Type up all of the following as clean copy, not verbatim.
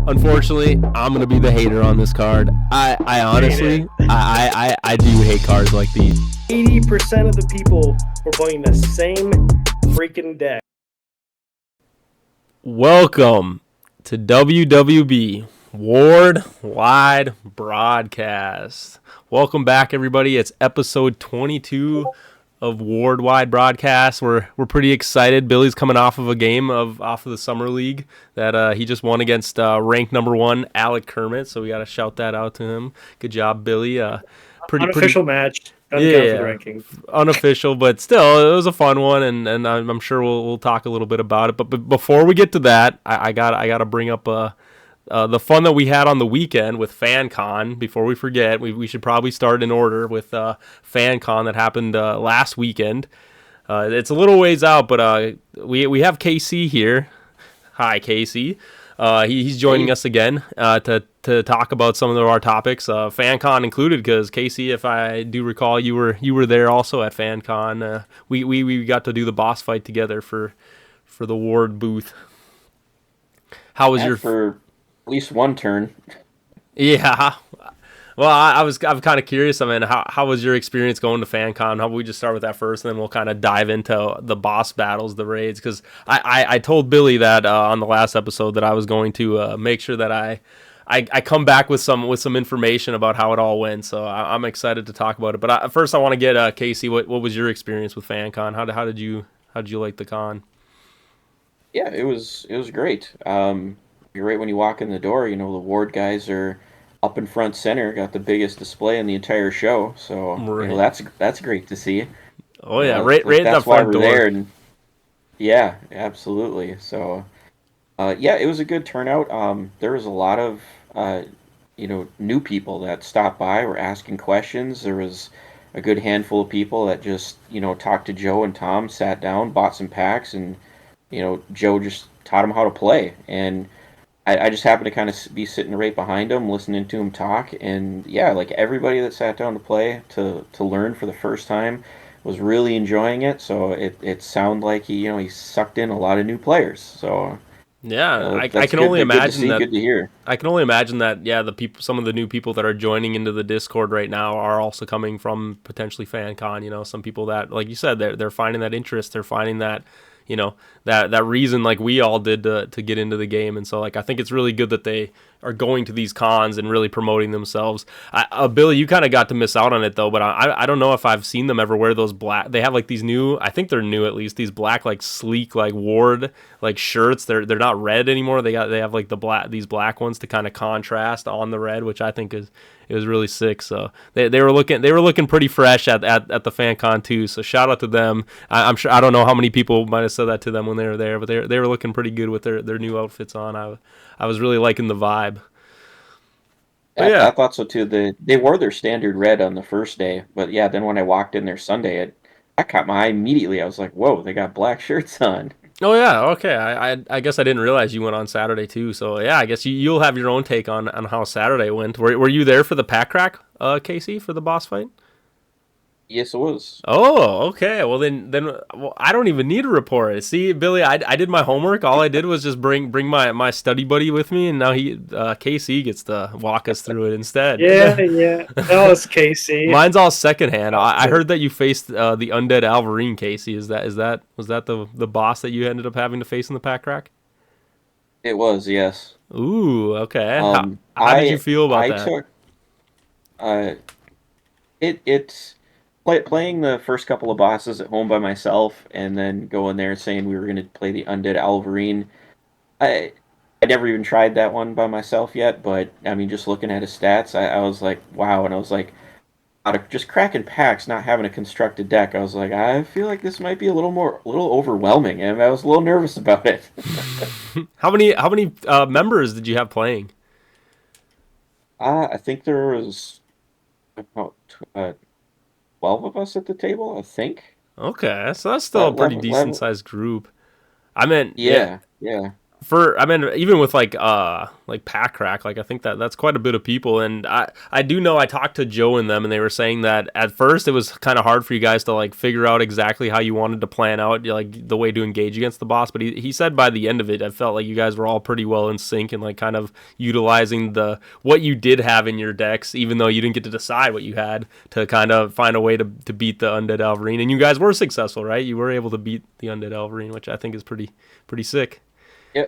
Unfortunately, I'm gonna be the hater on this card. I honestly, I do hate cards like these. 80% of the people were playing the same freaking deck. Welcome to WWB Worldwide Broadcast. Welcome back, everybody. It's episode 22 of Worldwide Broadcast. We're pretty excited. Billy's coming off of a game off of the summer league that he just won against ranked number 1 Alec Kermit. So we got to shout that out to him. Good job, Billy. Unofficial match. Doesn't count for the ranking. Unofficial, but still, it was a fun one, and I'm sure we'll talk a little bit about it. But before we get to that, I gotta bring up the fun that we had on the weekend with FanCon. Before we forget, we should probably start in order with FanCon that happened last weekend. It's a little ways out, but we have KC here. Hi, KC. He's joining us again to talk about some of our topics, FanCon included, because KC, if I do recall, you were there also at FanCon. We got to do the boss fight together for the Ward booth. How was your for at least one turn? Yeah. Well, I'm kind of curious. I mean, how was your experience going to FanCon? How about we just start with that first, and then we'll kind of dive into the boss battles, the raids? Because I told Billy that on the last episode that I was going to make sure that I come back with some information about how it all went. So I'm excited to talk about it. But first, I want to get Casey. What was your experience with FanCon? How did you like the con? Yeah, it was great. You're right when you walk in the door. You know, the Ward guys are up in front center, got the biggest display in the entire show. So right. You know, that's great to see. Oh yeah, right in the front door. There, and yeah, absolutely. So yeah, it was a good turnout. There was a lot of new people that stopped by, were asking questions. There was a good handful of people that just talked to Joe and Tom, sat down, bought some packs, and Joe just taught them how to play. And I just happened to kind of be sitting right behind him, listening to him talk, and yeah, like everybody that sat down to play, to learn for the first time, was really enjoying it. So it sounded like he sucked in a lot of new players. So yeah, I can only imagine that. Good to hear. I can only imagine that. Yeah, some of the new people that are joining into the Discord right now are also coming from potentially FanCon. Some people that, like you said, they're finding that interest. They're finding that. That reason, like we all did, to get into the game. And so, like, I think it's really good that they are going to these cons and really promoting themselves. Billy, you kind of got to miss out on it though, but I don't know if I've seen them ever wear those black. They have like these new, I think they're new at least, these black like sleek like Ward like shirts. They're not red anymore. They have like these black ones to kind of contrast on the red, which I think it was really sick. So they were looking pretty fresh at the FanCon too. So shout out to them. I'm sure, I don't know how many people might have said that to them when they were there, but they were looking pretty good with their new outfits on. I was really liking the vibe. Yeah, I thought so too. They wore their standard red on the first day, but yeah, then when I walked in there Sunday, I caught my eye immediately. I was like, whoa, they got black shirts on. Oh yeah, okay. I guess I didn't realize you went on Saturday too. So yeah, I guess you'll have your own take on how Saturday went. Were you there for the pack crack, Casey, for the boss fight? Yes, it was. Oh, okay. Well, then I don't even need a report. See, Billy, I did my homework. All I did was just bring my study buddy with me, and now KC gets to walk us through it instead. Yeah. That was KC. Mine's all secondhand. I heard that you faced the undead Alvarine, Casey. Was that the boss that you ended up having to face in the pack crack? It was, yes. Ooh, okay. How did you feel about that? It's playing the first couple of bosses at home by myself, and then going there saying we were going to play the undead Alvarine. I never even tried that one by myself yet, but I mean, just looking at his stats, I was like, wow. And I was like, out of just cracking packs, not having a constructed deck, I was like, I feel like this might be a little overwhelming, and I was a little nervous about it. How many members did you have playing? I think there was about 12 of us at the table, I think. Okay, so that's still a pretty decent sized group. I mean, yeah. I mean, even with like pack crack, like I think that's quite a bit of people. And I do know I talked to Joe and them, and they were saying that at first it was kind of hard for you guys to like figure out exactly how you wanted to plan out like the way to engage against the boss. But he said by the end of it, I felt like you guys were all pretty well in sync and like kind of utilizing the what you did have in your decks, even though you didn't get to decide what you had, to kind of find a way to beat the undead Alvarine. And you guys were successful, right? You were able to beat the undead Alvarine, which I think is pretty sick. Yeah,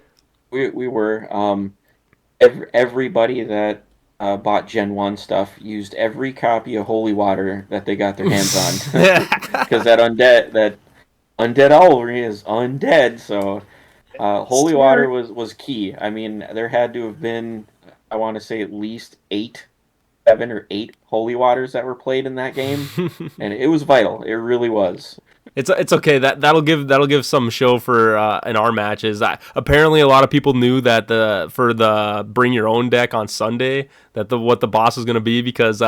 we were. Everybody that bought Gen 1 stuff used every copy of Holy Water that they got their hands on. Because that undead Alvari is undead, so Holy Water Smart. was key. I mean, there had to have been, I want to say, at least 7 or 8 Holy Waters that were played in that game, and it was vital. It really was. It's okay. That'll give some show for in our matches. Apparently, a lot of people knew that the bring your own deck on Sunday, that the what the boss was going to be, because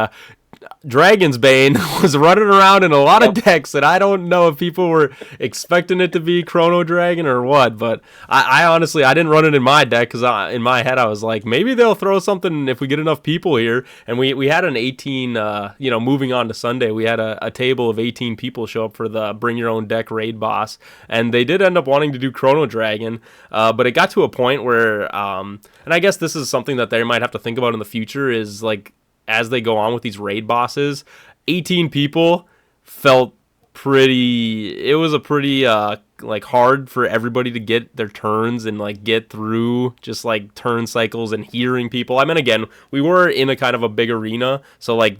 Dragon's Bane was running around in a lot of Yep. decks, and I don't know if people were expecting it to be Chrono Dragon or what. But I honestly I didn't run it in my deck because in my head I was like, maybe they'll throw something if we get enough people here. And we had an 18. Moving on to Sunday, we had a table of 18 people show up for the Bring Your Own Deck raid boss, and they did end up wanting to do Chrono Dragon. But it got to a point where, and I guess this is something that they might have to think about in the future, is like as they go on with these raid bosses, 18 people felt pretty. It was a pretty like hard for everybody to get their turns and like get through just like turn cycles and hearing people. I mean, again, we were in a kind of a big arena, so like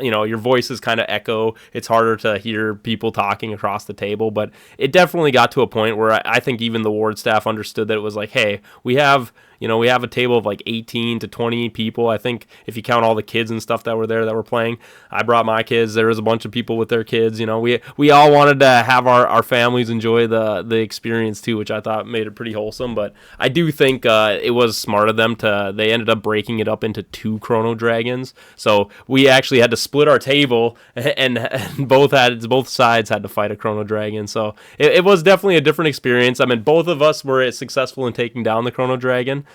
your voices kind of echo. It's harder to hear people talking across the table, but it definitely got to a point where I think even the ward staff understood that it was like, hey, we have a table of like 18 to 20 people. I think if you count all the kids and stuff that were there that were playing, I brought my kids. There was a bunch of people with their kids. We all wanted to have our families enjoy the experience too, which I thought made it pretty wholesome. But I do think it was smart of them they ended up breaking it up into 2 Chrono Dragons. So we actually had to split our table, and both sides had to fight a Chrono Dragon. So it was definitely a different experience. I mean, both of us were successful in taking down the Chrono Dragon.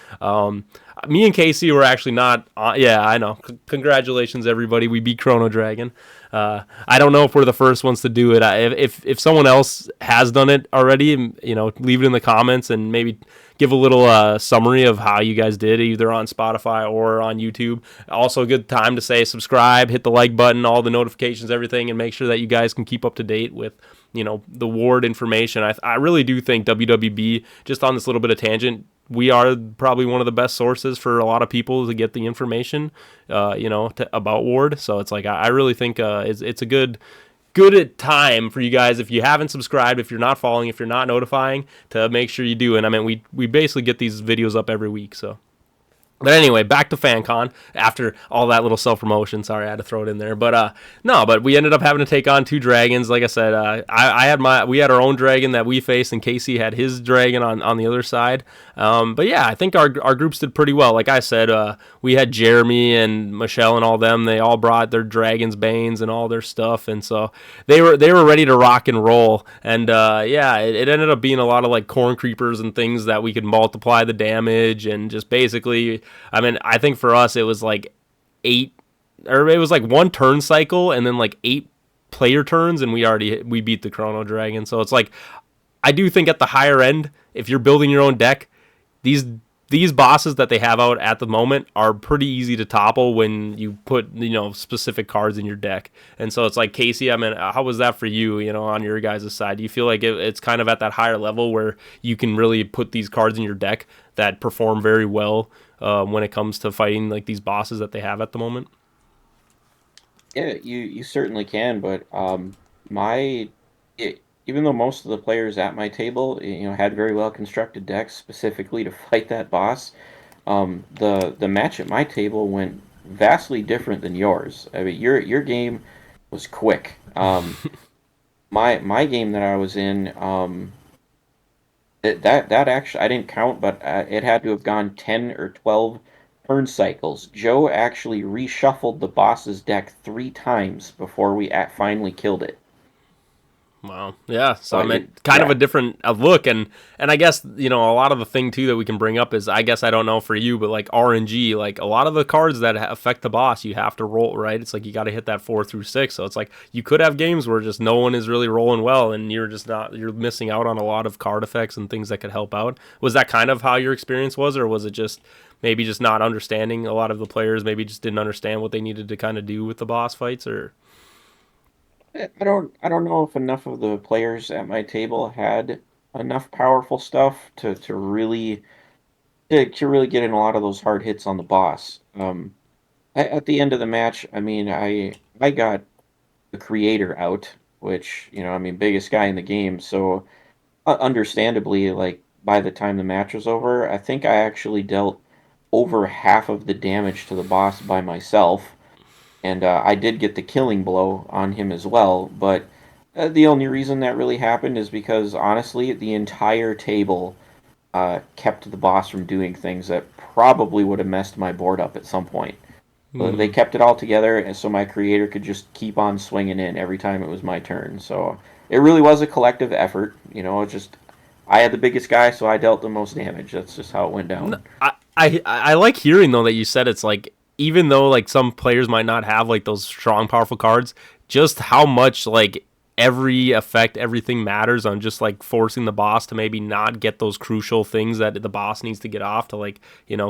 Me and Casey were actually not. Yeah, I know. Congratulations, everybody. We beat Chrono Dragon. I don't know if we're the first ones to do it. If someone else has done it already, leave it in the comments and maybe give a little summary of how you guys did, either on Spotify or on YouTube. Also, a good time to say subscribe, hit the like button, all the notifications, everything, and make sure that you guys can keep up to date with the ward information. I really do think WWB, just on this little bit of tangent, we are probably one of the best sources for a lot of people to get the information, about ward. So it's like I really think it's a good time for you guys, if you haven't subscribed, if you're not following, if you're not notifying, to make sure you do. And I mean, we basically get these videos up every week, so. But anyway, back to FanCon after all that little self-promotion. Sorry, I had to throw it in there. But no, but we ended up having to take on 2 dragons. Like I said, we had our own dragon that we faced, and Casey had his dragon on the other side. But yeah, I think our groups did pretty well. Like I said, we had Jeremy and Michelle and all them. They all brought their dragons, banes, and all their stuff, and so they were ready to rock and roll. And yeah, it ended up being a lot of like corn creepers and things that we could multiply the damage, and just basically, I mean, I think for us it was like 8, or it was like 1 turn cycle and then like 8 player turns, and we beat the Chrono Dragon. So it's like, I do think at the higher end, if you're building your own deck, these bosses that they have out at the moment are pretty easy to topple when you put specific cards in your deck. And so it's like, Casey, I mean, how was that for you, on your guys' side? Do you feel like it's kind of at that higher level where you can really put these cards in your deck that perform very well when it comes to fighting like these bosses that they have at the moment? Yeah, you certainly can, but even though most of the players at my table, had very well constructed decks specifically to fight that boss, the match at my table went vastly different than yours. I mean, your game was quick. My game that I was in, that actually I didn't count, but it had to have gone 10 or 12 turn cycles. Joe actually reshuffled the boss's deck 3 times before we finally killed it. Wow. Yeah. So I But mean, kind of a different look, and I guess a lot of the thing too that we can bring up is I guess I don't know for you, but like RNG, like a lot of the cards that affect the boss, you have to roll right. It's like you got to hit that 4 through 6. So it's like you could have games where just no one is really rolling well, and you're missing out on a lot of card effects and things that could help out. Was that kind of how your experience was, or was it just maybe just not understanding a lot of the players? Maybe just didn't understand what they needed to kind of do with the boss fights, or I don't know if enough of the players at my table had enough powerful stuff to really get in a lot of those hard hits on the boss. At the end of the match, I mean, I got the creator out, which, I mean, biggest guy in the game. So, understandably, like by the time the match was over, I think I actually dealt over half of the damage to the boss by myself, and I did get the killing blow on him as well. But the only reason that really happened is because honestly, the entire table kept the boss from doing things that probably would have messed my board up at some point. They kept it all together, and so my creator could just keep on swinging in every time it was my turn. So it really was a collective effort. It's just I had the biggest guy, so I dealt the most damage. That's just how it went down. I like hearing though that you said it's like even though like some players might not have like those strong powerful cards, just how much like every effect everything matters on just like forcing the boss to maybe not get those crucial things that the boss needs to get off to like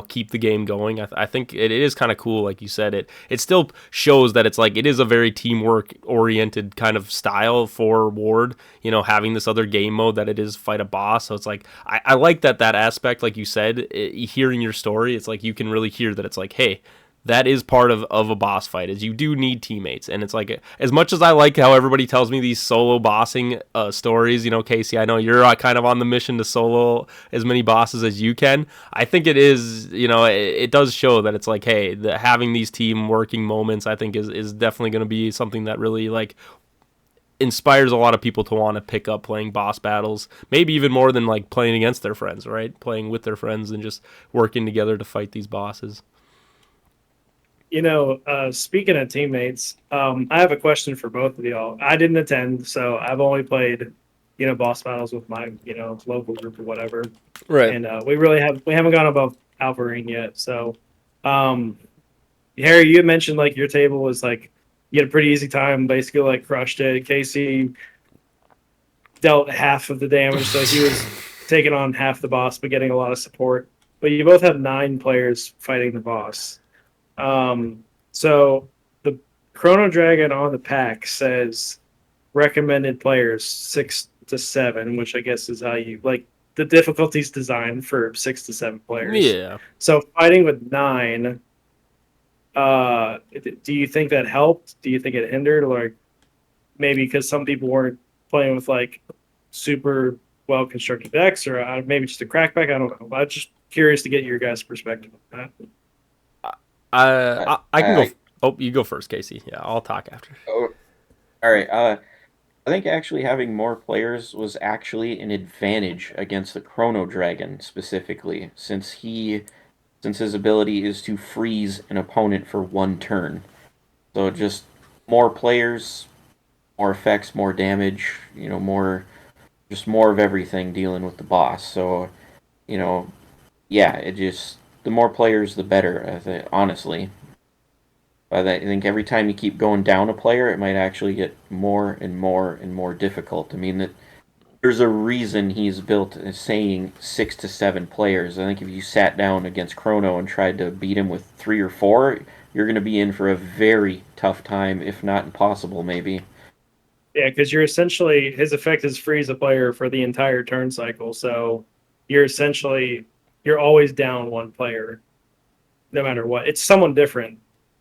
keep the game going. I think it is kind of cool, like you said. It still shows that it's like it is a very teamwork oriented kind of style for Ward, having this other game mode that it is fight a boss. So it's like I like that aspect, like you said. Hearing your story, it's like you can really hear that it's like, hey, that is part of a boss fight, is you do need teammates. And it's like, as much as I like how everybody tells me these solo bossing stories, Casey, I know you're kind of on the mission to solo as many bosses as you can. I think it is, it does show that it's like, hey, having these team working moments, I think is definitely going to be something that really like inspires a lot of people to want to pick up playing boss battles, maybe even more than like playing against their friends, right? Playing with their friends and just working together to fight these bosses. Speaking of teammates, I have a question for both of y'all. I didn't attend, so I've only played, boss battles with my, local group or whatever. Right. And we haven't gone above Alvarine yet. So, Harry, you had mentioned like your table was like you had a pretty easy time, basically like crushed it. Casey dealt half of the damage, so he was taking on half the boss, but getting a lot of support. But you both have 9 players fighting the boss. So the Chrono Dragon on the pack says recommended players 6 to 7, which I guess is how you like the difficulty's designed for 6 to 7 players. Yeah. So fighting with 9, do you think that helped? Do you think it hindered? Or maybe because some people weren't playing with like super well constructed decks, or maybe just a crackback? I don't know. I'm just curious to get your guys' perspective on that. I can go. Oh, you go first, Casey. Yeah, I'll talk after. Oh, all right. I think actually having more players was actually an advantage against the Chrono Dragon specifically, since his ability is to freeze an opponent for 1 turn. So just more players, more effects, more damage, more of everything dealing with the boss. So, yeah, the more players, the better, honestly. But I think every time you keep going down a player, it might actually get more and more and more difficult. I mean, that there's a reason he's built saying 6 to 7 players. I think if you sat down against Chrono and tried to beat him with 3 or 4, you're going to be in for a very tough time, if not impossible, maybe. Yeah, because his effect is freeze a player for the entire turn cycle. So you're always down 1 player, no matter what. It's someone different,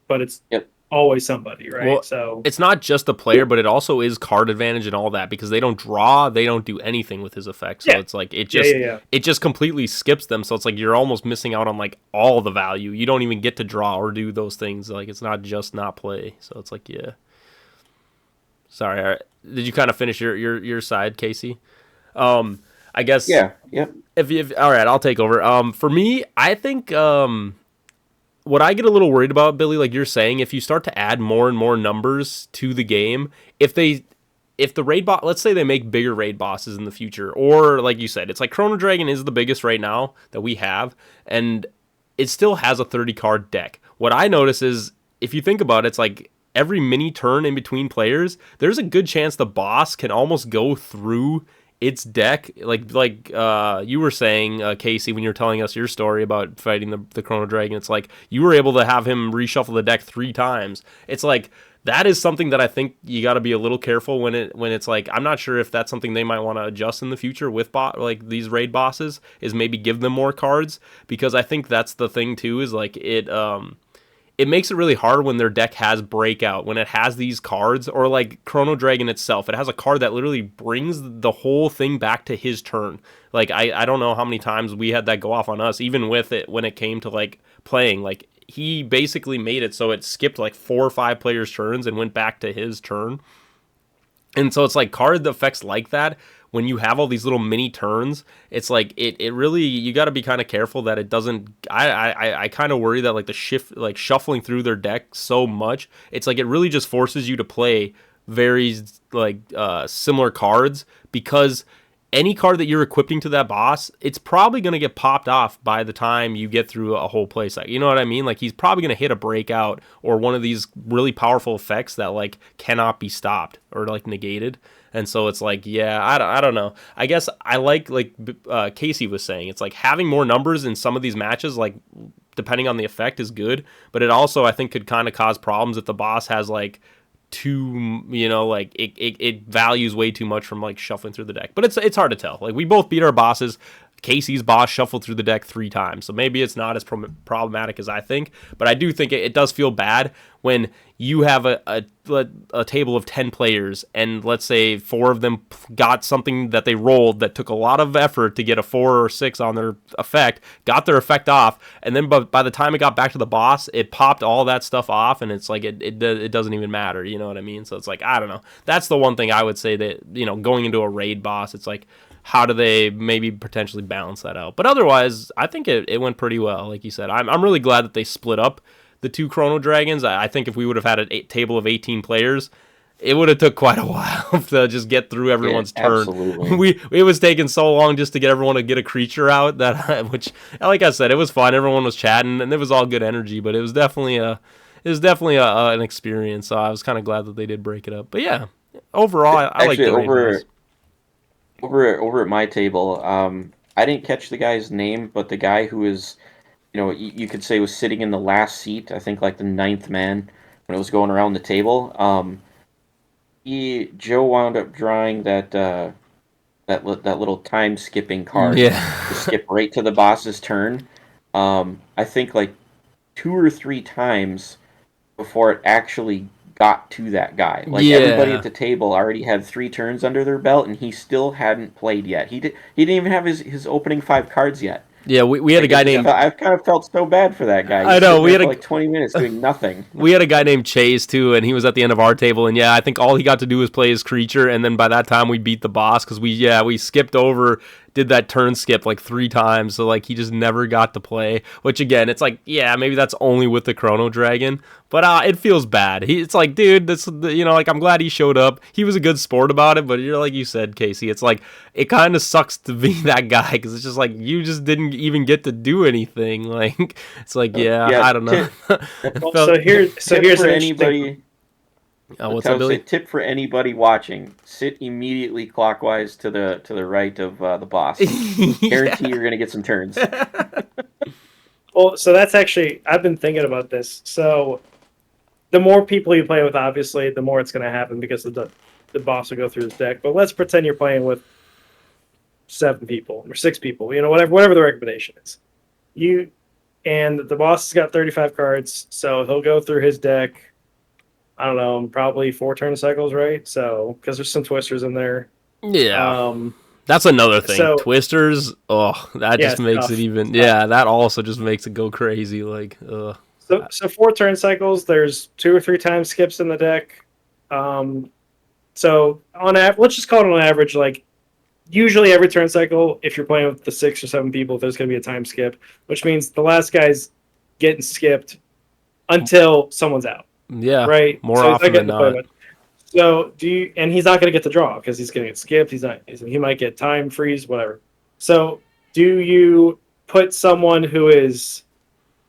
but it's always somebody, right? Well, so it's not just the player, but it also is card advantage and all that, because they don't draw, they don't do anything with his effect. So it's like it just completely skips them. So it's like you're almost missing out on like all the value. You don't even get to draw or do those things. Like it's not just not play. So it's like Sorry, did you kind of finish your side, Casey? I guess. Yeah. Yep. If all right, I'll take over. For me, I think what I get a little worried about, Billy, like you're saying, if you start to add more and more numbers to the game, if if the raid boss, let's say they make bigger raid bosses in the future, or like you said, it's like Chrono Dragon is the biggest right now that we have, and it still has a 30 card deck. What I notice is, if you think about it, it's like every mini turn in between players, there's a good chance the boss can almost go through its deck, like you were saying, Casey, when you were telling us your story about fighting the Chrono Dragon. It's like you were able to have him reshuffle the deck 3 times. It's like that is something that I think you got to be a little careful when it's like, I'm not sure if that's something they might want to adjust in the future with like these raid bosses, is maybe give them more cards, because I think that's the thing too, is like it makes it really hard when their deck has breakout, when it has these cards, or like Chrono Dragon itself. It has a card that literally brings the whole thing back to his turn. Like, I don't know how many times we had that go off on us, even with it when it came to like playing. Like, he basically made it so it skipped like 4 or 5 players' turns and went back to his turn. And so it's like card effects like that, when you have all these little mini turns, it's like it really, you got to be kind of careful that it doesn't. I kind of worry that like the shift, like shuffling through their deck so much, it's like it really just forces you to play very like similar cards, because any card that you're equipping to that boss, it's probably going to get popped off by the time you get through a whole play cycle. You know what I mean? Like, he's probably going to hit a breakout or one of these really powerful effects that like cannot be stopped or like negated. And so it's like, yeah, I don't know. I guess I like Casey was saying, it's like having more numbers in some of these matches, like depending on the effect, is good. But it also, I think, could kind of cause problems if the boss has like too, like it values way too much from like shuffling through the deck. But it's hard to tell. Like, we both beat our bosses. Casey's boss shuffled through the deck 3 times, so maybe it's not as problematic as I think. But I do think it does feel bad when you have a table of 10 players, and let's say 4 of them got something that they rolled that took a lot of effort to get a 4 or 6 on their effect, got their effect off, and then by the time it got back to the boss, it popped all that stuff off, and it's like it doesn't even matter. You know what I mean? So it's like, I don't know. That's the one thing I would say that, going into a raid boss, it's like, how do they maybe potentially balance that out? But otherwise, I think it went pretty well. Like you said, I'm really glad that they split up the 2 Chrono Dragons. I think if we would have had a table of 18 players, it would have took quite a while to just get through everyone's turn. Absolutely. It was taking so long just to get everyone to get a creature out, that which, like I said, it was fun. Everyone was chatting, and it was all good energy. But it was definitely an experience. So I was kind of glad that they did break it up. But yeah, overall, I like the raid boss. Over at my table, I didn't catch the guy's name, but the guy who was, you could say was sitting in the last seat, I think like the 9th man when it was going around the table. Joe wound up drawing that little time skipping card, to skip right to the boss's turn. I think like 2 or 3 times before it actually got to that guy. Like, everybody at the table already had 3 turns under their belt, and he still hadn't played yet. He didn't even have his opening 5 cards yet. Yeah, we had a guy named... I kind of felt so bad for that guy. I know, we had like 20 minutes doing nothing. We had a guy named Chase, too, and he was at the end of our table, and I think all he got to do was play his creature, and then by that time we beat the boss, because we skipped over, did that turn skip like 3 times, so like he just never got to play, which again, it's like, maybe that's only with the Chrono Dragon, but it feels bad. It's like, dude, this, like, I'm glad he showed up. He was a good sport about it, but like you said, Casey, it's like, it kind of sucks to be that guy, because it's just like, you just didn't even get to do anything. Like, it's like, I don't know. Here's for anybody. What's up, Billy? Tip for anybody watching: sit immediately clockwise to the right of the boss. Guarantee you're gonna get some turns. Well, so that's actually, I've been thinking about this. So the more people you play with, obviously, the more it's going to happen, because the boss will go through his deck. But let's pretend you're playing with 7 people or 6 people, whatever the recommendation is. And the boss has got 35 cards, so he'll go through his deck, I don't know, probably 4 turn cycles, right? So, because there's some twisters in there. Yeah. That's another thing. So, twisters, that just makes it even... that also just makes it go crazy. Like, So 4 turn cycles, there's 2 or 3 time skips in the deck. So, let's just call it on average, like, usually every turn cycle, if you're playing with the 6 or 7 people, there's going to be a time skip, which means the last guy's getting skipped until someone's out. Yeah, right. More often than not. So and he's not going to get the draw because he's going to get skipped. He might get time freeze, whatever. So do you put someone who is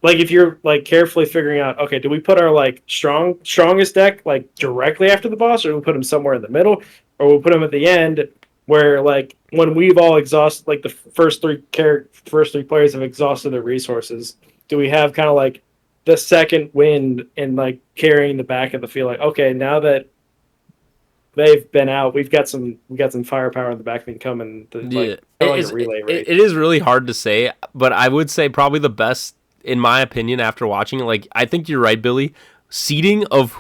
like, if you're like carefully figuring out, okay, do we put our like strongest deck like directly after the boss, or do we put him somewhere in the middle, or we put him at the end where like when we've all exhausted, like the first three players have exhausted their resources, do we have kind of like the second wind and like carrying the back of the field, like, okay, now that they've been out, we got some firepower in the back, we can come and Yeah, like kind of like a relay race. it is really hard to say, but I would say probably the best, in my opinion, after watching it. Like, I think you're right, Billy. Seating of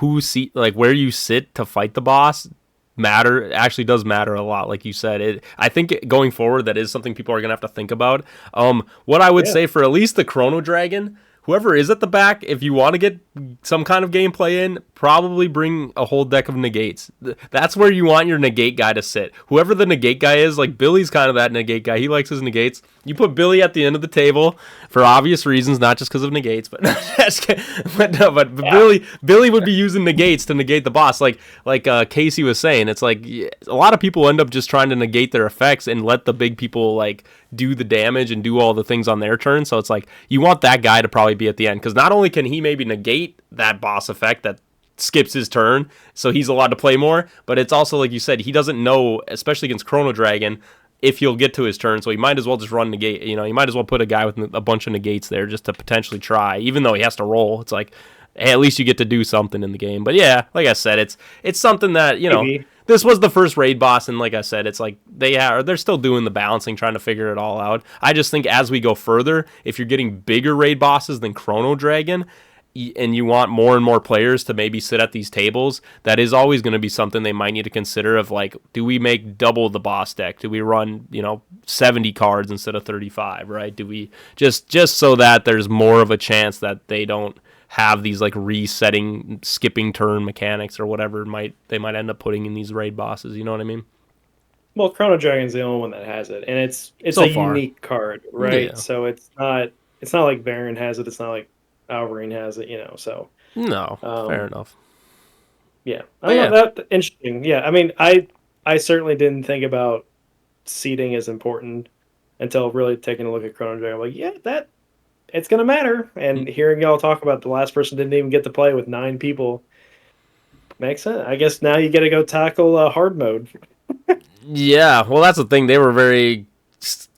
like where you sit to fight the boss actually does matter a lot, like you said. I think going forward, that is something people are gonna have to think about. What I would say for at least the Chrono Dragon, whoever is at the back, if you want to get some kind of gameplay in, probably bring a whole deck of negates. That's where you want your negate guy to sit. Whoever the negate guy is, like Billy's kind of that negate guy. He likes his negates. You put Billy at the end of the table for obvious reasons, not just because of negates, but Billy would be using negates to negate the boss. Like Casey was saying, it's like a lot of people end up just trying to negate their effects and let the big people like do the damage and do all the things on their turn. So it's like you want that guy to probably be at the end, because not only can he maybe negate that boss effect that skips his turn, so he's allowed to play more, but it's also, like you said, he doesn't know, especially against Chrono Dragon, if he'll get to his turn, so he might as well just run negate. You might as well put a guy with a bunch of negates there just to potentially try, even though he has to roll. It's like, hey, at least you get to do something in the game. But yeah, like I said, it's something that, maybe. This was the first raid boss, and like I said, it's like they're still doing the balancing, trying to figure it all out. I just think as we go further, if you're getting bigger raid bosses than Chrono Dragon, and you want more and more players to maybe sit at these tables, that is always going to be something they might need to consider of, like, do we make double the boss deck? Do we run, 70 cards instead of 35, right? Do we just so that there's more of a chance that they don't have these like resetting, skipping turn mechanics or whatever they might end up putting in these raid bosses, you know what I mean? Well, Chrono Dragon's the only one that has it, and it's So a far. unique card, right? Yeah. So it's not like Baron has it. It's not like Alvarine has it, So No, fair enough. Yeah, I don't know, that interesting. Yeah, I mean, I certainly didn't think about seeding as important until really taking a look at Chrono Dragon. I'm like, yeah, that it's gonna matter. And hearing y'all talk about the last person didn't even get to play with 9 people makes sense. I guess now you got to go tackle hard mode. Yeah, well, that's the thing. They were very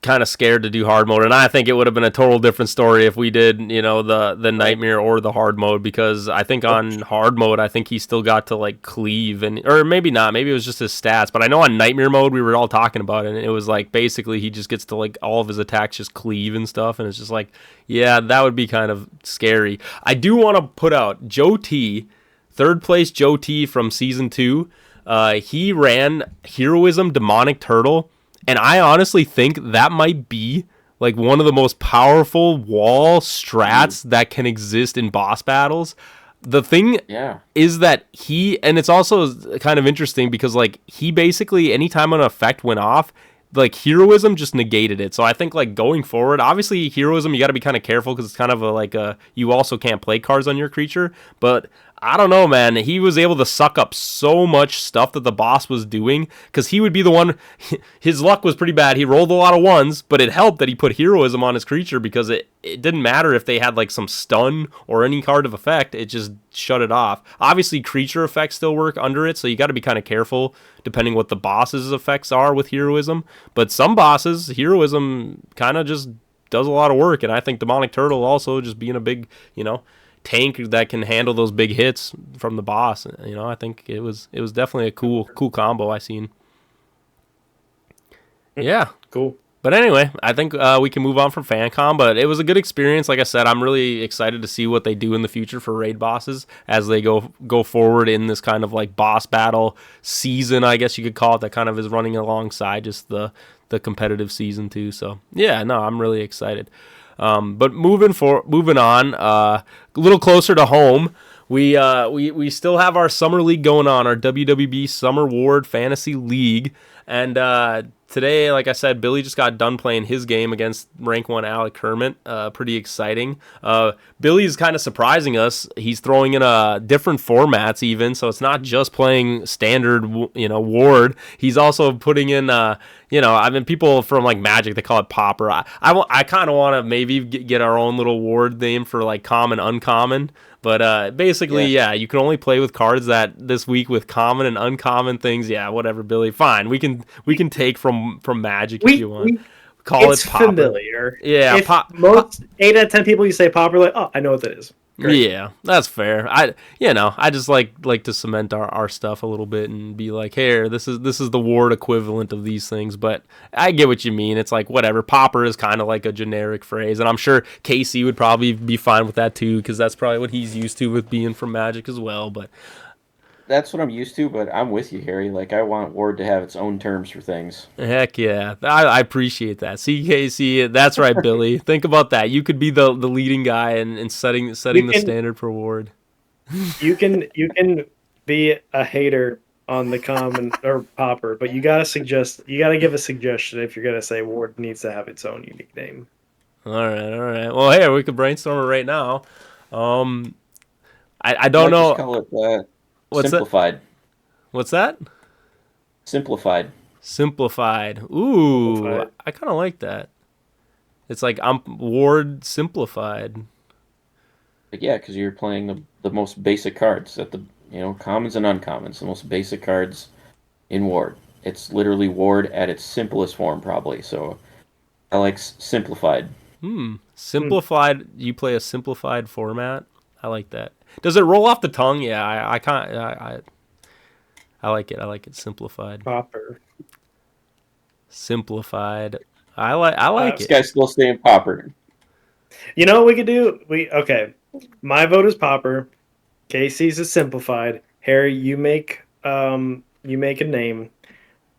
kind of scared to do hard mode, and I think it would have been a total different story if we did, the nightmare or the hard mode, because I think on hard mode, I think he still got to like cleave, or maybe not, maybe it was just his stats, but I know on nightmare mode we were all talking about it, and it was like basically he just gets to like all of his attacks just cleave and stuff, and it's just like, yeah, that would be kind of scary. I do want to put out Joe T, third place Joe T from season 2. He ran Heroism Demonic Turtle, and I honestly think that might be like one of the most powerful wall strats that can exist in boss battles. The thing is that and it's also kind of interesting because like he basically, anytime an effect went off, like heroism just negated it. So I think like going forward, obviously heroism, you got to be kind of careful because it's kind of you also can't play cards on your creature, but I don't know, man. He was able to suck up so much stuff that the boss was doing, because he would be the one. His luck was pretty bad. He rolled a lot of ones, but it helped that he put heroism on his creature, because it didn't matter if they had like some stun or any card of effect. It just shut it off. Obviously, creature effects still work under it, so you got to be kind of careful depending what the boss's effects are with heroism. But some bosses, heroism kind of just does a lot of work, and I think Demonic Turtle also just being a big, tank that can handle those big hits from the boss. I think it was definitely a cool combo I seen. Yeah. Cool. But anyway, I think we can move on from FanCon, but it was a good experience. Like I said, I'm really excited to see what they do in the future for raid bosses as they go forward in this kind of like boss battle season, I guess you could call it, that kind of is running alongside just the competitive season too. So yeah, no, I'm really excited. But moving on, a little closer to home, we still have our summer league going on, our WWB Summer Ward Fantasy League, and today, like I said, Billy just got done playing his game against rank 1 Alec Hermit. Pretty exciting. Billy's kind of surprising us. He's throwing in different formats even, so it's not just playing standard, Ward. He's also putting in, I mean, people from like Magic, they call it Popper. I kind of want to maybe get our own little Ward name for like common, uncommon. But basically, yeah, you can only play with cards that this week with common and uncommon things. Yeah, whatever, Billy. Fine, we can take from Magic if you want. Call it Popper. Familiar. Yeah, most 8 out of 10 people you say Popper, like, oh, I know what that is. Great. Yeah, that's fair. I just like to cement our stuff a little bit and be like, here, this is the Ward equivalent of these things. But I get what you mean. It's like whatever. Popper is kind of like a generic phrase, and I'm sure KC would probably be fine with that too, because that's probably what he's used to with being from Magic as well. But that's what I'm used to, but I'm with you, Harry. Like, I want Ward to have its own terms for things. Heck yeah. I appreciate that. CKC, that's right, Billy. Think about that. You could be the leading guy and setting the standard for Ward. You can be a hater on the common or Popper, but you gotta give a suggestion if you're gonna say Ward needs to have its own unique name. All right. Well, hey, we could brainstorm it right now. I don't know. Just call it Simplified. What's that? Simplified. Ooh, simplified. I kind of like that. It's like I'm Ward simplified. But yeah, because you're playing the most basic cards at the commons and uncommons, the most basic cards in Ward. It's literally Ward at its simplest form, probably. So I like simplified. Simplified. You play a simplified format. I like that. Does it roll off the tongue? Yeah, I can't. I like it. I like it simplified. Popper. Simplified. I like it. This guy's still staying Popper. You know what we could do? My vote is Popper. KC's is simplified. Harry, you make a name.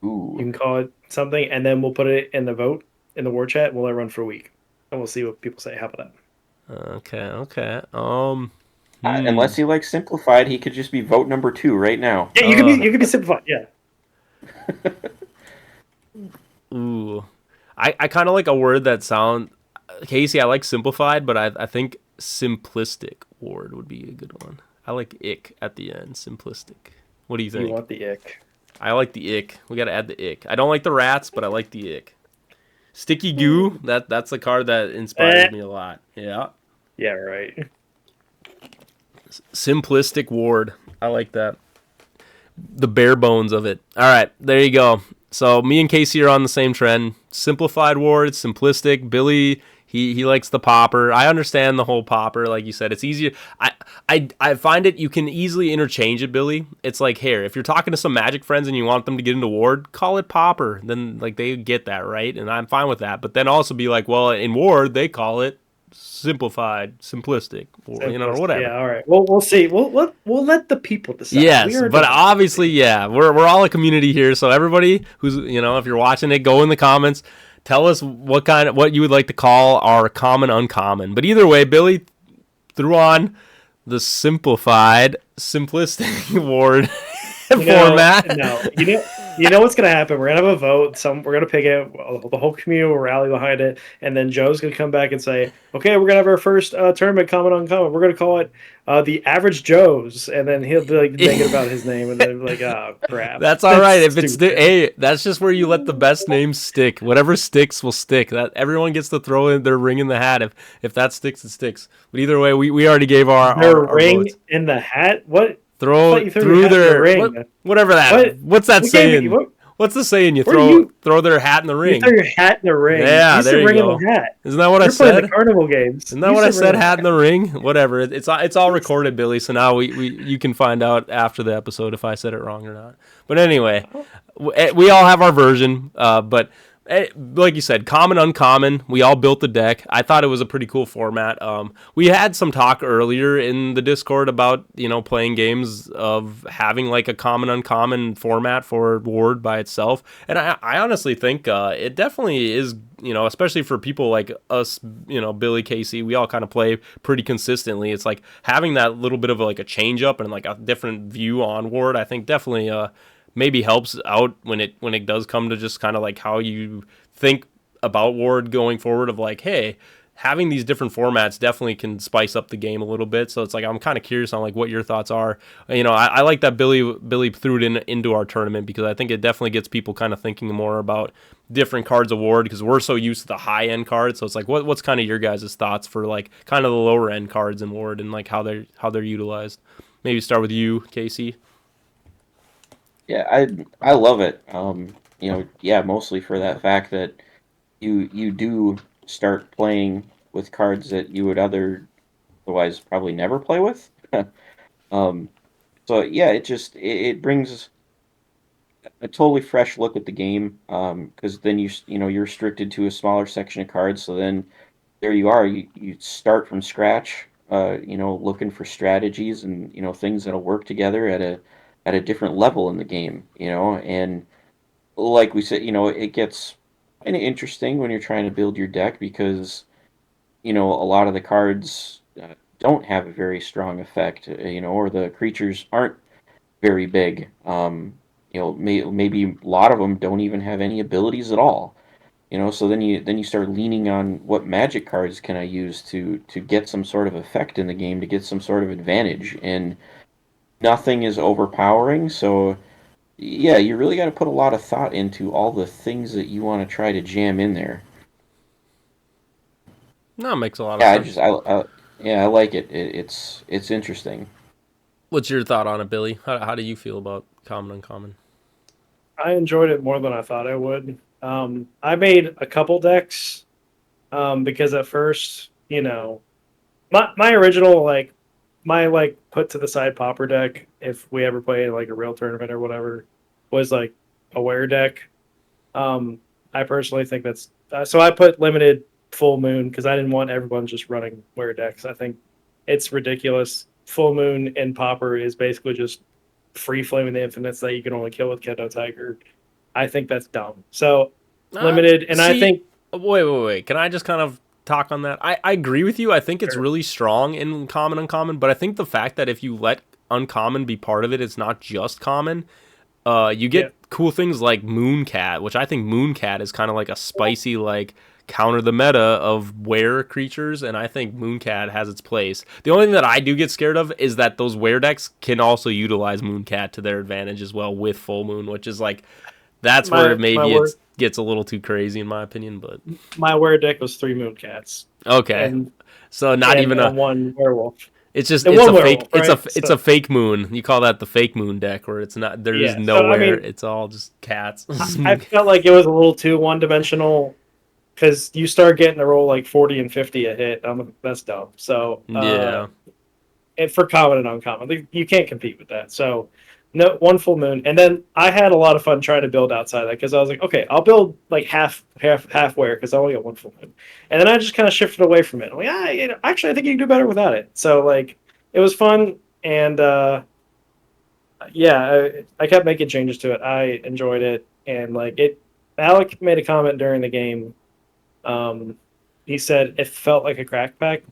Ooh. You can call it something, and then we'll put it in the vote in the war chat. We'll let it run for a week, and we'll see what people say. How about that? Okay. Unless he likes simplified, he could just be vote number 2 right now. Yeah, you could be simplified. Yeah. Ooh, I kind of like a word that sound. Casey, I like simplified, but I think simplistic Ward would be a good one. I like ick at the end. Simplistic. What do you think? You want the ick? I like the ick. We got to add the ick. I don't like the rats, but I like the ick. Sticky goo. That's a card that inspires me a lot. Yeah. Yeah. Right. Simplistic Ward. I like that. The bare bones of it. All right, there you go. So me and Casey are on the same trend. Simplified Ward, simplistic. Billy, he likes the Popper. I understand the whole Popper, like you said. It's easier. I find it you can easily interchange it, Billy. It's like, here, if you're talking to some Magic friends and you want them to get into Ward, call it Popper. Then like they get that, right? And I'm fine with that. But then also be like, well, in Ward they call it simplified, simplistic, or or whatever. Yeah, all right. Well, we'll see. We'll let the people decide. Yes, but obviously, yeah, we're all a community here. So everybody who's if you're watching it, go in the comments, tell us what you would like to call our common, uncommon. But either way, Billy threw on the simplified, simplistic Ward format. No, you know what's gonna happen? We're gonna have a vote. We're gonna pick it. The whole community will rally behind it, and then Joe's gonna come back and say, "Okay, we're gonna have our first tournament common uncommon. We're gonna call it the Average Joe's," and then he'll be like thinking about his name, and then like, "Oh crap." That's all right. If it's that's just where you let the best names stick. Whatever sticks will stick. That everyone gets to throw in their ring in the hat. If that sticks, it sticks. But either way, we already gave our ring votes. In the hat. What? Throw through their ring. Whatever that. What's that saying? What's the saying? You throw their hat in the ring. You throw your hat in the ring. Yeah, there you go. Isn't that what I said? You're playing the carnival games. Isn't that what I said? Hat in the ring. Whatever. It's all recorded, Billy. So now you can find out after the episode if I said it wrong or not. But anyway, we all have our version. But like you said, common, uncommon. We all built the deck. I thought it was a pretty cool format. We had some talk earlier in the Discord about playing games of having like a common, uncommon format for Ward by itself, and I honestly think it definitely is. Especially for people like us, Billy, Casey, we all kind of play pretty consistently. It's like having that little bit of like a change up and like a different view on Ward. I think definitely maybe helps out when it does come to just kind of like how you think about Ward going forward of like, hey, having these different formats definitely can spice up the game a little bit. So it's like I'm kind of curious on like what your thoughts are. I like that Billy threw it into our tournament because I think it definitely gets people kind of thinking more about different cards of Ward because we're so used to the high end cards. So it's like what's kind of your guys' thoughts for like kind of the lower end cards in Ward and like how they're utilized. Maybe start with you, KC. Yeah, I love it. Yeah, mostly for that fact that you do start playing with cards that you would otherwise probably never play with. um, so yeah, it brings a totally fresh look at the game. Because then you're restricted to a smaller section of cards. So then there you are. You start from scratch. Looking for strategies and things that'll work together at a different level in the game. And like we said, it gets kind of interesting when you're trying to build your deck because a lot of the cards don't have a very strong effect, or the creatures aren't very big. Maybe a lot of them don't even have any abilities at all. So then you start leaning on what magic cards can I use to get some sort of effect in the game, to get some sort of advantage, and nothing is overpowering. So yeah, you really got to put a lot of thought into all the things that you want to try to jam in there. No, it makes a lot of Yeah, sense. yeah, I like it. It's interesting. What's your thought on it, Billy? How do you feel about common uncommon? I enjoyed it more than I thought I would. I made a couple decks because at first, my original my put to the side popper deck, if we ever play like a real tournament or whatever, was like a wear deck. I personally think that's so I put limited full moon because I didn't want everyone just running wear decks. I think it's ridiculous. Full moon and popper is basically just free flaming the infinites that you can only kill with Kendo Tiger. I think that's dumb. So limited, and I See, think wait. Can I just kind of talk on that? I agree with you. I think it's really strong in common uncommon, but I think the fact that if you let uncommon be part of it, it's not just common. You get cool things like Mooncat, which I think Mooncat is kind of like a spicy like counter the meta of wear creatures, and I think Mooncat has its place. The only thing that I do get scared of is that those wear decks can also utilize Mooncat to their advantage as well with full moon, which is like that's where maybe it gets a little too crazy in my opinion. But my wear deck was 3 Mooncats. Okay, and so not even a one werewolf. It's just it's a fake. Right? It's a fake moon. You call that the fake moon deck, where it's not. There is nowhere. It's all just cats. I felt like it was a little too one dimensional because you start getting to roll like 40 and 50 a hit. That's dumb. So yeah. And for common and uncommon, you can't compete with that. So no, one full moon, and then I had a lot of fun trying to build outside that because I was like, okay, I'll build like halfware because I only got one full moon, and then I just kind of shifted away from it. I'm like, actually, I think you can do better without it. So like, it was fun, and I kept making changes to it. I enjoyed it, and like it. Alec made a comment during the game. He said it felt like a crack pack,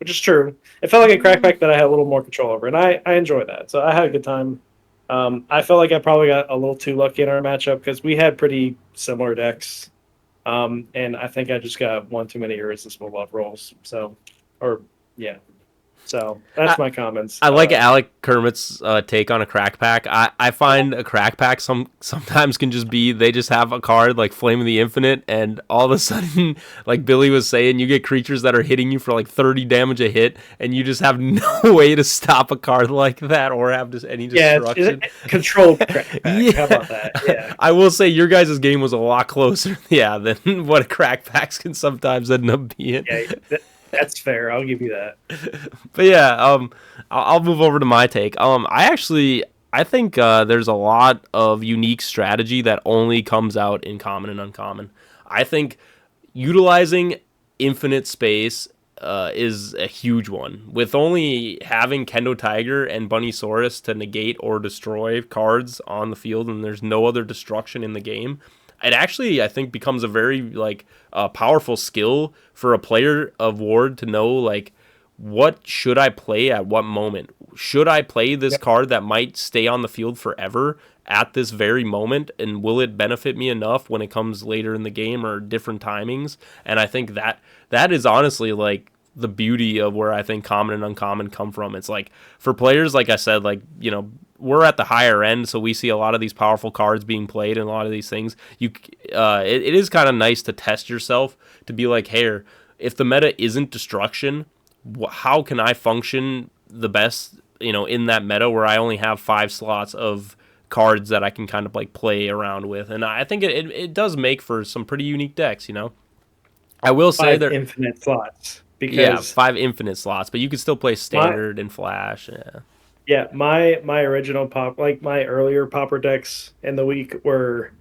which is true. It felt like a crack pack that I had a little more control over, and I enjoyed that. So I had a good time. I felt like I probably got a little too lucky in our matchup because we had pretty similar decks, and I think I just got one too many irresistible love rolls. So, so that's my comments. I like Alec Kermit's take on a crack pack. I find a crack pack sometimes can just be they just have a card like Flame of the Infinite, and all of a sudden, like Billy was saying, you get creatures that are hitting you for like 30 damage a hit, and you just have no way to stop a card like that or have just any destruction. Controlled crack pack. How about that? Yeah. I will say your guys' game was a lot closer, than what crack packs can sometimes end up being. Yeah. That's fair. I'll give you that. But yeah, I'll move over to my take. I think there's a lot of unique strategy that only comes out in common and uncommon. I think utilizing infinite space is a huge one. With only having Kendo Tiger and Bunnysaurus to negate or destroy cards on the field, and there's no other destruction in the game, it actually, I think, becomes a very powerful skill for a player of Ward to know, like, what should I play at what moment? Should I play this card that might stay on the field forever at this very moment, and will it benefit me enough when it comes later in the game or different timings? And I think that is honestly like the beauty of where I think common and uncommon come from. It's like for players, like I said, like, you know, we're at the higher end, so we see a lot of these powerful cards being played and a lot of these things. It is kind of nice to test yourself to be like, hey, if the meta isn't destruction, how can I function the best, you know, in that meta where I only have 5 slots of cards that I can kind of like play around with? And I think it does make for some pretty unique decks, you know. I will say 5 infinite slots. Yeah, Because 5 infinite slots, but you can still play standard and flash. Yeah. yeah, my original like my earlier popper decks in the week were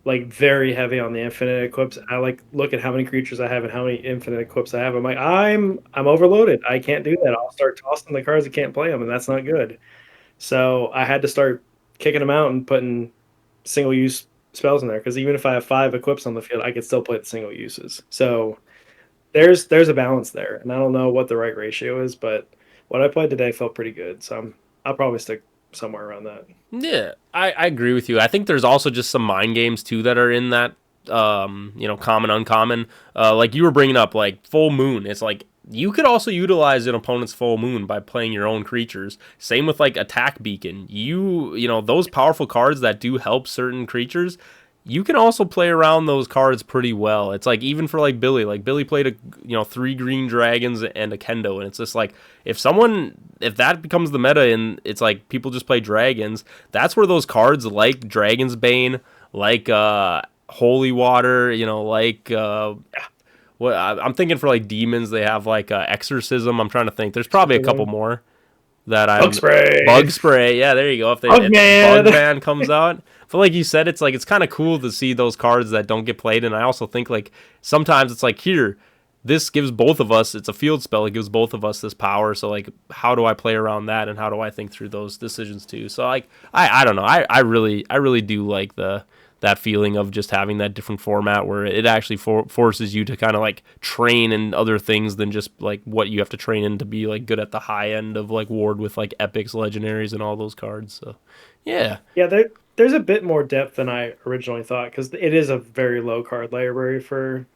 like very heavy on the infinite equips. I like look at how many creatures I have and how many infinite equips I have. I'm like, I'm overloaded. I can't do that. I'll start tossing the cards that can't play them, and that's not good. So I had to start kicking them out and putting single use spells in there, because even if I have 5 equips on the field, I could still play the single uses. So there's a balance there, and I don't know what the right ratio is, but what I played today felt pretty good. So I'll probably stick somewhere around that. Yeah, I agree with you. I think there's also just some mind games too that are in that, you know, common, uncommon. Like you were bringing up, like full moon. It's like you could also utilize an opponent's full moon by playing your own creatures. Same with like attack beacon. You know, those powerful cards that do help certain creatures, you can also play around those cards pretty well. It's like even for like Billy played a, you know, 3 green dragons and a Kendo, and it's just like if that becomes the meta and it's like people just play dragons, that's where those cards like Dragon's Bane, like Holy Water, you know, like what I'm thinking for like demons, they have like Exorcism. I'm trying to think. There's probably a couple more that I Bug spray. Yeah, there you go. If Bugman comes out. But like you said, it's kind of cool to see those cards that don't get played. And I also think like sometimes it's like, here, this gives both of us, it's a field spell, it gives both of us this power. So like, how do I play around that, and how do I think through those decisions too? So like, I don't know. I really do like that feeling of just having that different format where it actually forces you to kind of like train in other things than just like what you have to train in to be like good at the high end of like Ward with like epics, legendaries, and all those cards. So yeah. There's a bit more depth than I originally thought, because it is a very low card library for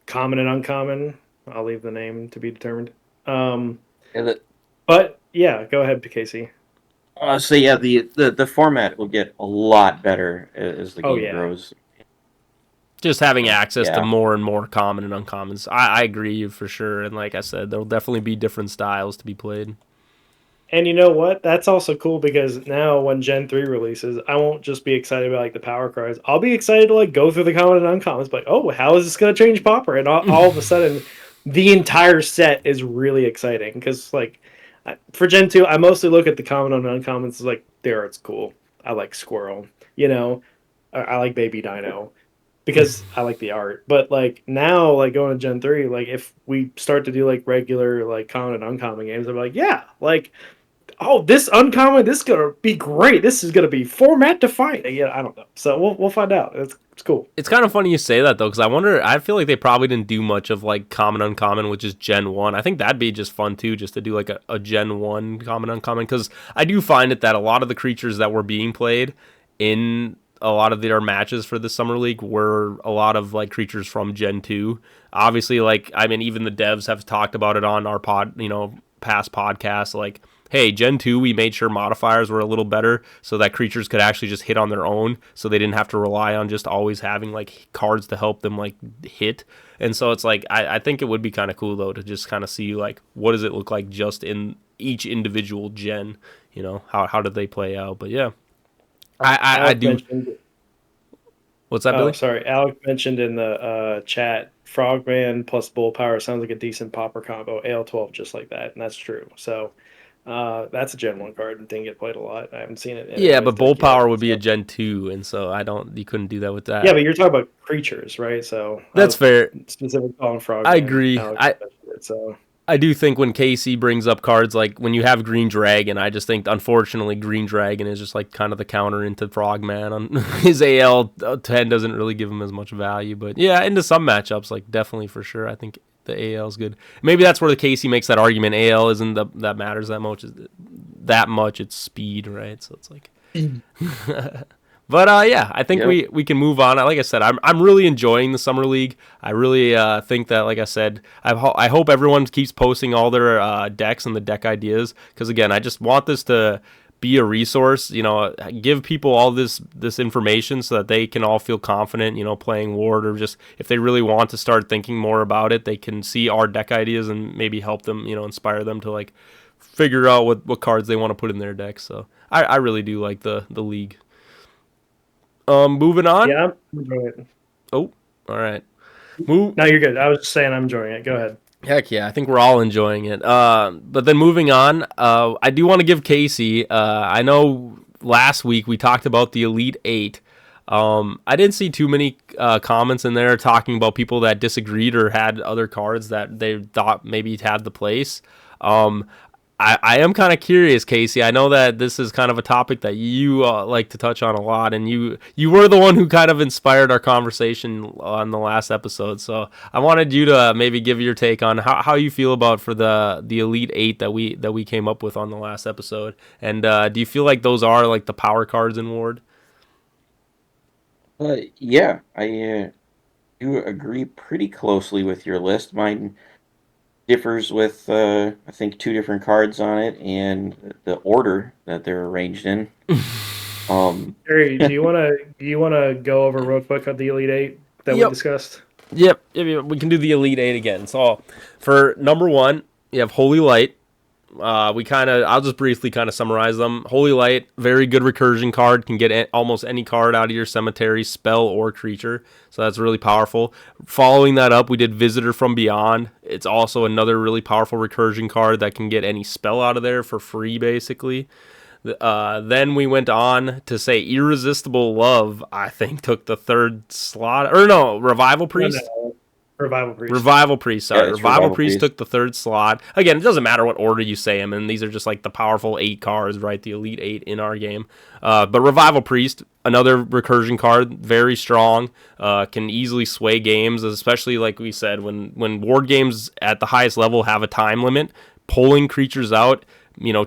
common and uncommon. I'll leave the name to be determined. But yeah, go ahead, Casey. So yeah, the format will get a lot better as the game grows. Just having access to more and more common and uncommons. I agree for sure. And like I said, there'll definitely be different styles to be played. And you know what? That's also cool, because now when Gen 3 releases, I won't just be excited about like the power cards. I'll be excited to like go through the common and uncommons, like, oh, how is this going to change Popper? And all of a sudden, the entire set is really exciting, because like for Gen 2, I mostly look at the common and uncommons as like, there, it's cool. I like Squirrel, you know, I like Baby Dino, because I like the art. But like now, like going to Gen 3, like if we start to do like regular like common and uncommon games, I'm like, yeah, like, oh, this uncommon, this is gonna be great. This is gonna be format defining. Yeah, I don't know. So we'll find out. It's cool. It's kind of funny you say that though, because I feel like they probably didn't do much of like common uncommon, which is Gen 1. I think that'd be just fun too, just to do like a Gen 1 common uncommon, because I do find it that a lot of the creatures that were being played in a lot of their matches for the Summer League were a lot of like creatures from Gen 2. Obviously, like, I mean, even the devs have talked about it on our past podcasts, like, hey, Gen 2, we made sure modifiers were a little better so that creatures could actually just hit on their own, so they didn't have to rely on just always having like cards to help them like hit. And so it's like, I think it would be kind of cool though to just kind of see like, what does it look like just in each individual gen, you know, how did they play out? But yeah, I do. What's that, Billy? Sorry, Alec mentioned in the chat, Frogman plus Bull Power sounds like a decent popper combo. AL12 just like that, and that's true. So that's a Gen 1 card and didn't get played a lot. I haven't seen it. Yeah, but Bull Power would be a Gen 2, and so you couldn't do that with that. Yeah, but you're talking about creatures, right? So that's fair. Specifically calling Frogman. I agree. I do think when KC brings up cards like when you have Green Dragon, I just think unfortunately Green Dragon is just like kind of the counter into Frogman. His AL10 doesn't really give him as much value, but yeah, into some matchups, like definitely for sure, I think the AL is good. Maybe that's where the KC makes that argument. AL isn't that matters that much. It's speed, right? So it's like, But yeah, I think Yep. we can move on. Like I said, I'm really enjoying the summer league. I really think that, like I said, I hope everyone keeps posting all their decks and the deck ideas, because again, I just want this to be a resource. Give people all this information so that they can all feel confident. Playing Ward, or just if they really want to start thinking more about it, they can see our deck ideas and maybe help them. Inspire them to like figure out what cards they want to put in their deck. So I really do like the league. Moving on. Yeah, I'm enjoying it. Oh, all right. Move. No, you're good. I was just saying I'm enjoying it. Go ahead. Heck yeah, I think we're all enjoying it. But then moving on, I do want to give Casey. I know last week we talked about the Elite Eight. I didn't see too many comments in there talking about people that disagreed or had other cards that they thought maybe had the place. Um, I am kind of curious, Casey. I know that this is kind of a topic that you like to touch on a lot, and you were the one who kind of inspired our conversation on the last episode. So I wanted you to maybe give your take on how you feel about for the Elite Eight that we came up with on the last episode, and do you feel like those are like the power cards in Ward? Yeah, I do agree pretty closely with your list. Mine differs with I think two different cards on it and the order that they're arranged in. Harry, do you wanna go over real quick on the Elite Eight that we Yep. discussed? Yep. We can do the Elite Eight again. So for number one, you have Holy Light. I'll just briefly kind of summarize them. Holy Light, very good recursion card, can get almost any card out of your cemetery, spell or creature, so that's really powerful. Following that up, we did Visitor from Beyond. It's also another really powerful recursion card that can get any spell out of there for free, basically. Then we went on to say Irresistible Love, I think took the third slot, or no, Revival Priest. No, Revival Priest. Revival Priest, sorry. Yeah, it's Revival Revival Priest Priest. took the third slot. Again, it doesn't matter what order you say them in. These are just like the powerful 8 cards, right? The Elite 8 in our game. But Revival Priest, another recursion card, very strong. Can easily sway games, especially like we said, when Ward games at the highest level have a time limit. Pulling creatures out,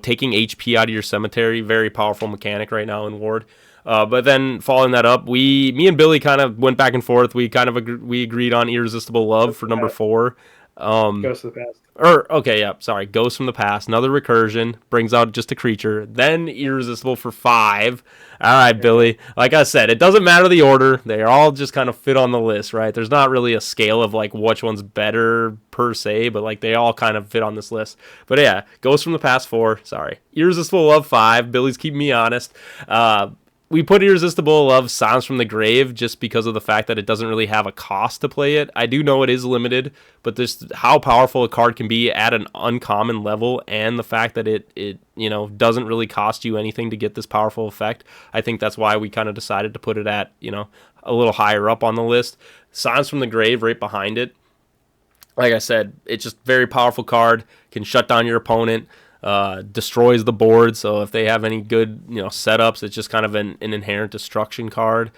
taking HP out of your cemetery, very powerful mechanic right now in Ward. But then following that up, me and Billy kind of went back and forth. We kind of we agreed on Irresistible Love for number 4. Ghost of the Past. Ghost from the Past, another recursion, brings out just a creature. Then Irresistible for 5. All right, Billy. Like I said, it doesn't matter the order. They all just kind of fit on the list, right? There's not really a scale of like which one's better per se, but like they all kind of fit on this list. But yeah, Ghost from the Past 4. Sorry, Irresistible Love 5. Billy's keeping me honest. We put Irresistible Love Sounds from the Grave just because of the fact that it doesn't really have a cost to play it. I do know it is limited, but this how powerful a card can be at an uncommon level, and the fact that it doesn't really cost you anything to get this powerful effect. I think that's why we kind of decided to put it at a little higher up on the list. Sounds from the Grave right behind it. Like I said, it's just very powerful card, can shut down your opponent. Destroys the board, so if they have any good setups, it's just kind of an inherent destruction card.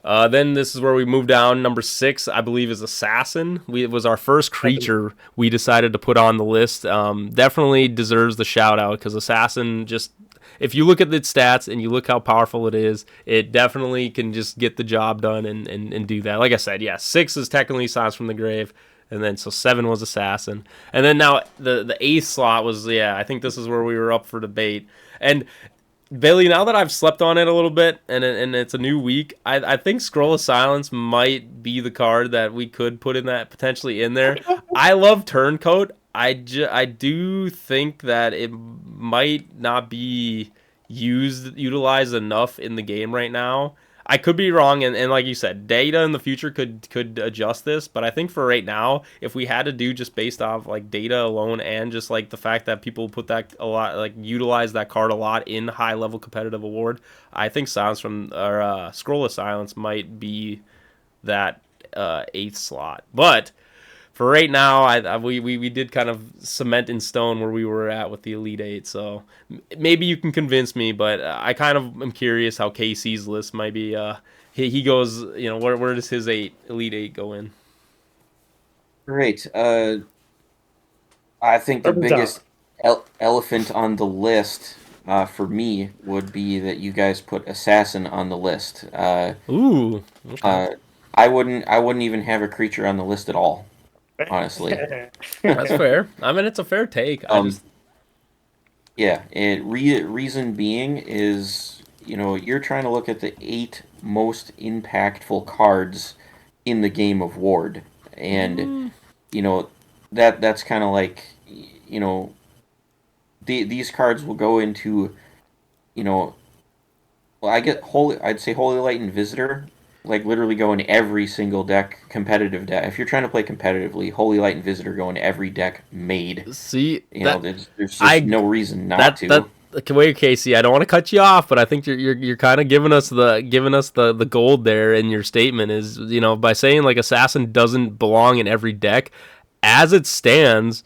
Then this is where we move down. Number 6, I believe, is Assassin. It was our first creature we decided to put on the list. Definitely deserves the shout out because Assassin just, if you look at its stats and you look how powerful it is, it definitely can just get the job done and do that. Like I said, yeah, 6 is technically Sounds from the Grave. And then so 7 was Assassin. And then now the 8th slot was, I think this is where we were up for debate. And Bailey, now that I've slept on it a little bit and it's a new week, I think Scroll of Silence might be the card that we could put in that potentially in there. I love Turncoat. I do think that it might not be utilized enough in the game right now. I could be wrong, and like you said, data in the future could adjust this, but I think for right now, if we had to do just based off like data alone and just like the fact that people put that a lot, like utilize that card a lot in high level competitive award, I think Scroll of Silence might be that 8th slot. But for right now, we did kind of cement in stone where we were at with the Elite Eight. So maybe you can convince me, but I kind of am curious how KC's list might be. He goes, where does his Elite Eight go in? Great. I think the biggest elephant on the list for me would be that you guys put assassin on the list. Ooh. Okay. Uh, I wouldn't even have a creature on the list at all, honestly. That's fair. I mean, it's a fair take. I Um, just yeah, reason being is, you're trying to look at the 8 most impactful cards in the game of Ward, and mm, you know that's kind of like, you know these cards will go into, you know well, I'd say Holy Light and Visitor, like literally go in every single deck, competitive deck. If you're trying to play competitively, Holy Light and Visitor go in every deck made. see that There's just I no reason not that to. wait, Casey. I don't want to cut you off, but I think you're kind of giving us the gold there in your statement. Is by saying like assassin doesn't belong in every deck. As it stands,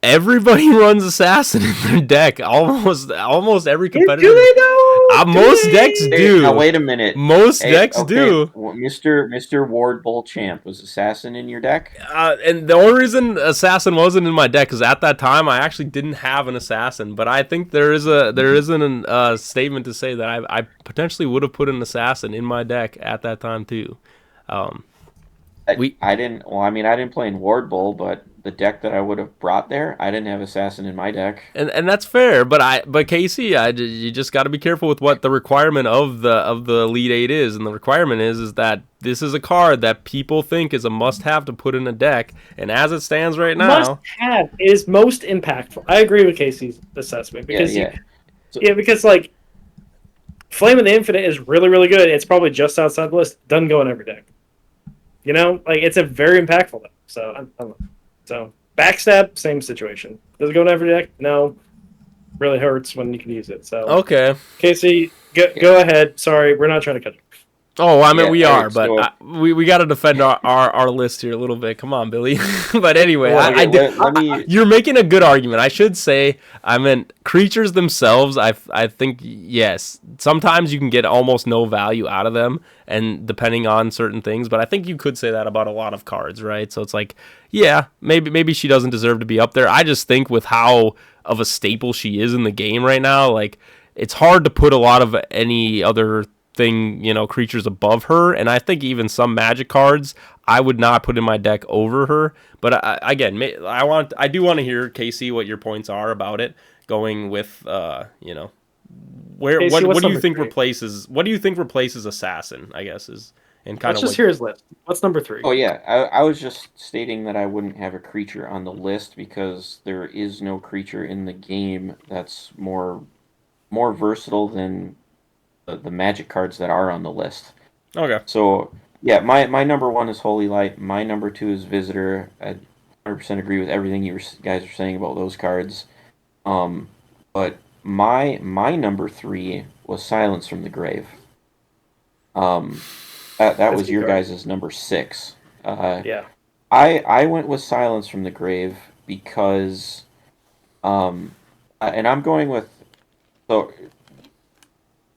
everybody runs assassin in their deck. Almost every Do competitive. they though? Do Most decks they? Hey, now do. wait a minute. Most Hey, decks okay, do. Mr. Ward Bull Champ, was Assassin in your deck? And the only reason assassin wasn't in my deck is at that time I actually didn't have an assassin. But I think there is a statement to say that I potentially would have put an assassin in my deck at that time too. Um, I, we I didn't. Well, I mean, I didn't play in Ward Bull, but the deck that I would have brought there, I didn't have Assassin in my deck. and that's fair, but Casey, you just got to be careful with what the requirement of the Elite Eight is, and the requirement is that this is a card that people think is a must-have to put in a deck, and as it stands right Must now, have is most impactful. I agree with Casey's assessment Yeah, because yeah. So, because like Flame of the Infinite is really really good. It's probably just outside the list. Doesn't go in every deck. Like it's a very impactful deck. So I don't know. So backstab, same situation. Does it go in every deck? No. Really hurts when you can use it. So okay. Casey, yeah, go ahead. Sorry, we're not trying to cut you. Oh, I mean, yeah. we All are, right. but So, we got to defend our list here a little bit. Come on, Billy. But anyway, Well, okay. Let me. you're making a good argument. I should say, I meant creatures themselves. I think yes, sometimes you can get almost no value out of them, and depending on certain things. But I think you could say that about a lot of cards, right? So it's like, yeah, maybe she doesn't deserve to be up there. I just think with how of a staple she is in the game right now, like it's hard to put a lot of any other thing, creatures above her. And I think even some Magic cards I would not put in my deck over her. But again, I do want to hear, Casey, what your points are about it. Going with where Casey, what what's do you number think 3? replaces assassin? I guess is and kind Let's of just what. hear his list. What's number 3? Oh yeah. I was just stating that I wouldn't have a creature on the list because there is no creature in the game that's more versatile than the Magic cards that are on the list. Okay. So yeah, my number one is Holy Light. My number two is Visitor. I 100% agree with everything guys are saying about those cards. Um, but my number three was Silence from the Grave. Um, that That's a was good your card. guys' number six. Uh, Yeah. I went with Silence from the Grave because and so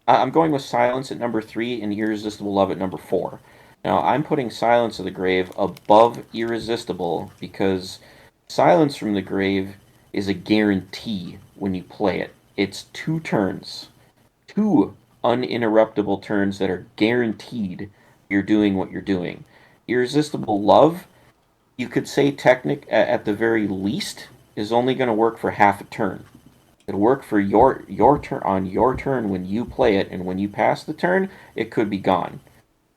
I'm going with Silence at number three and Irresistible Love at number four. Now, I'm putting Silence of the Grave above Irresistible because Silence from the Grave is a guarantee when you play it. It's 2 turns, 2 uninterruptible turns that are guaranteed you're doing what you're doing. Irresistible Love, you could say at the very least, is only going to work for half a turn. It'll work for your turn on your turn when you play it, and when you pass the turn, it could be gone.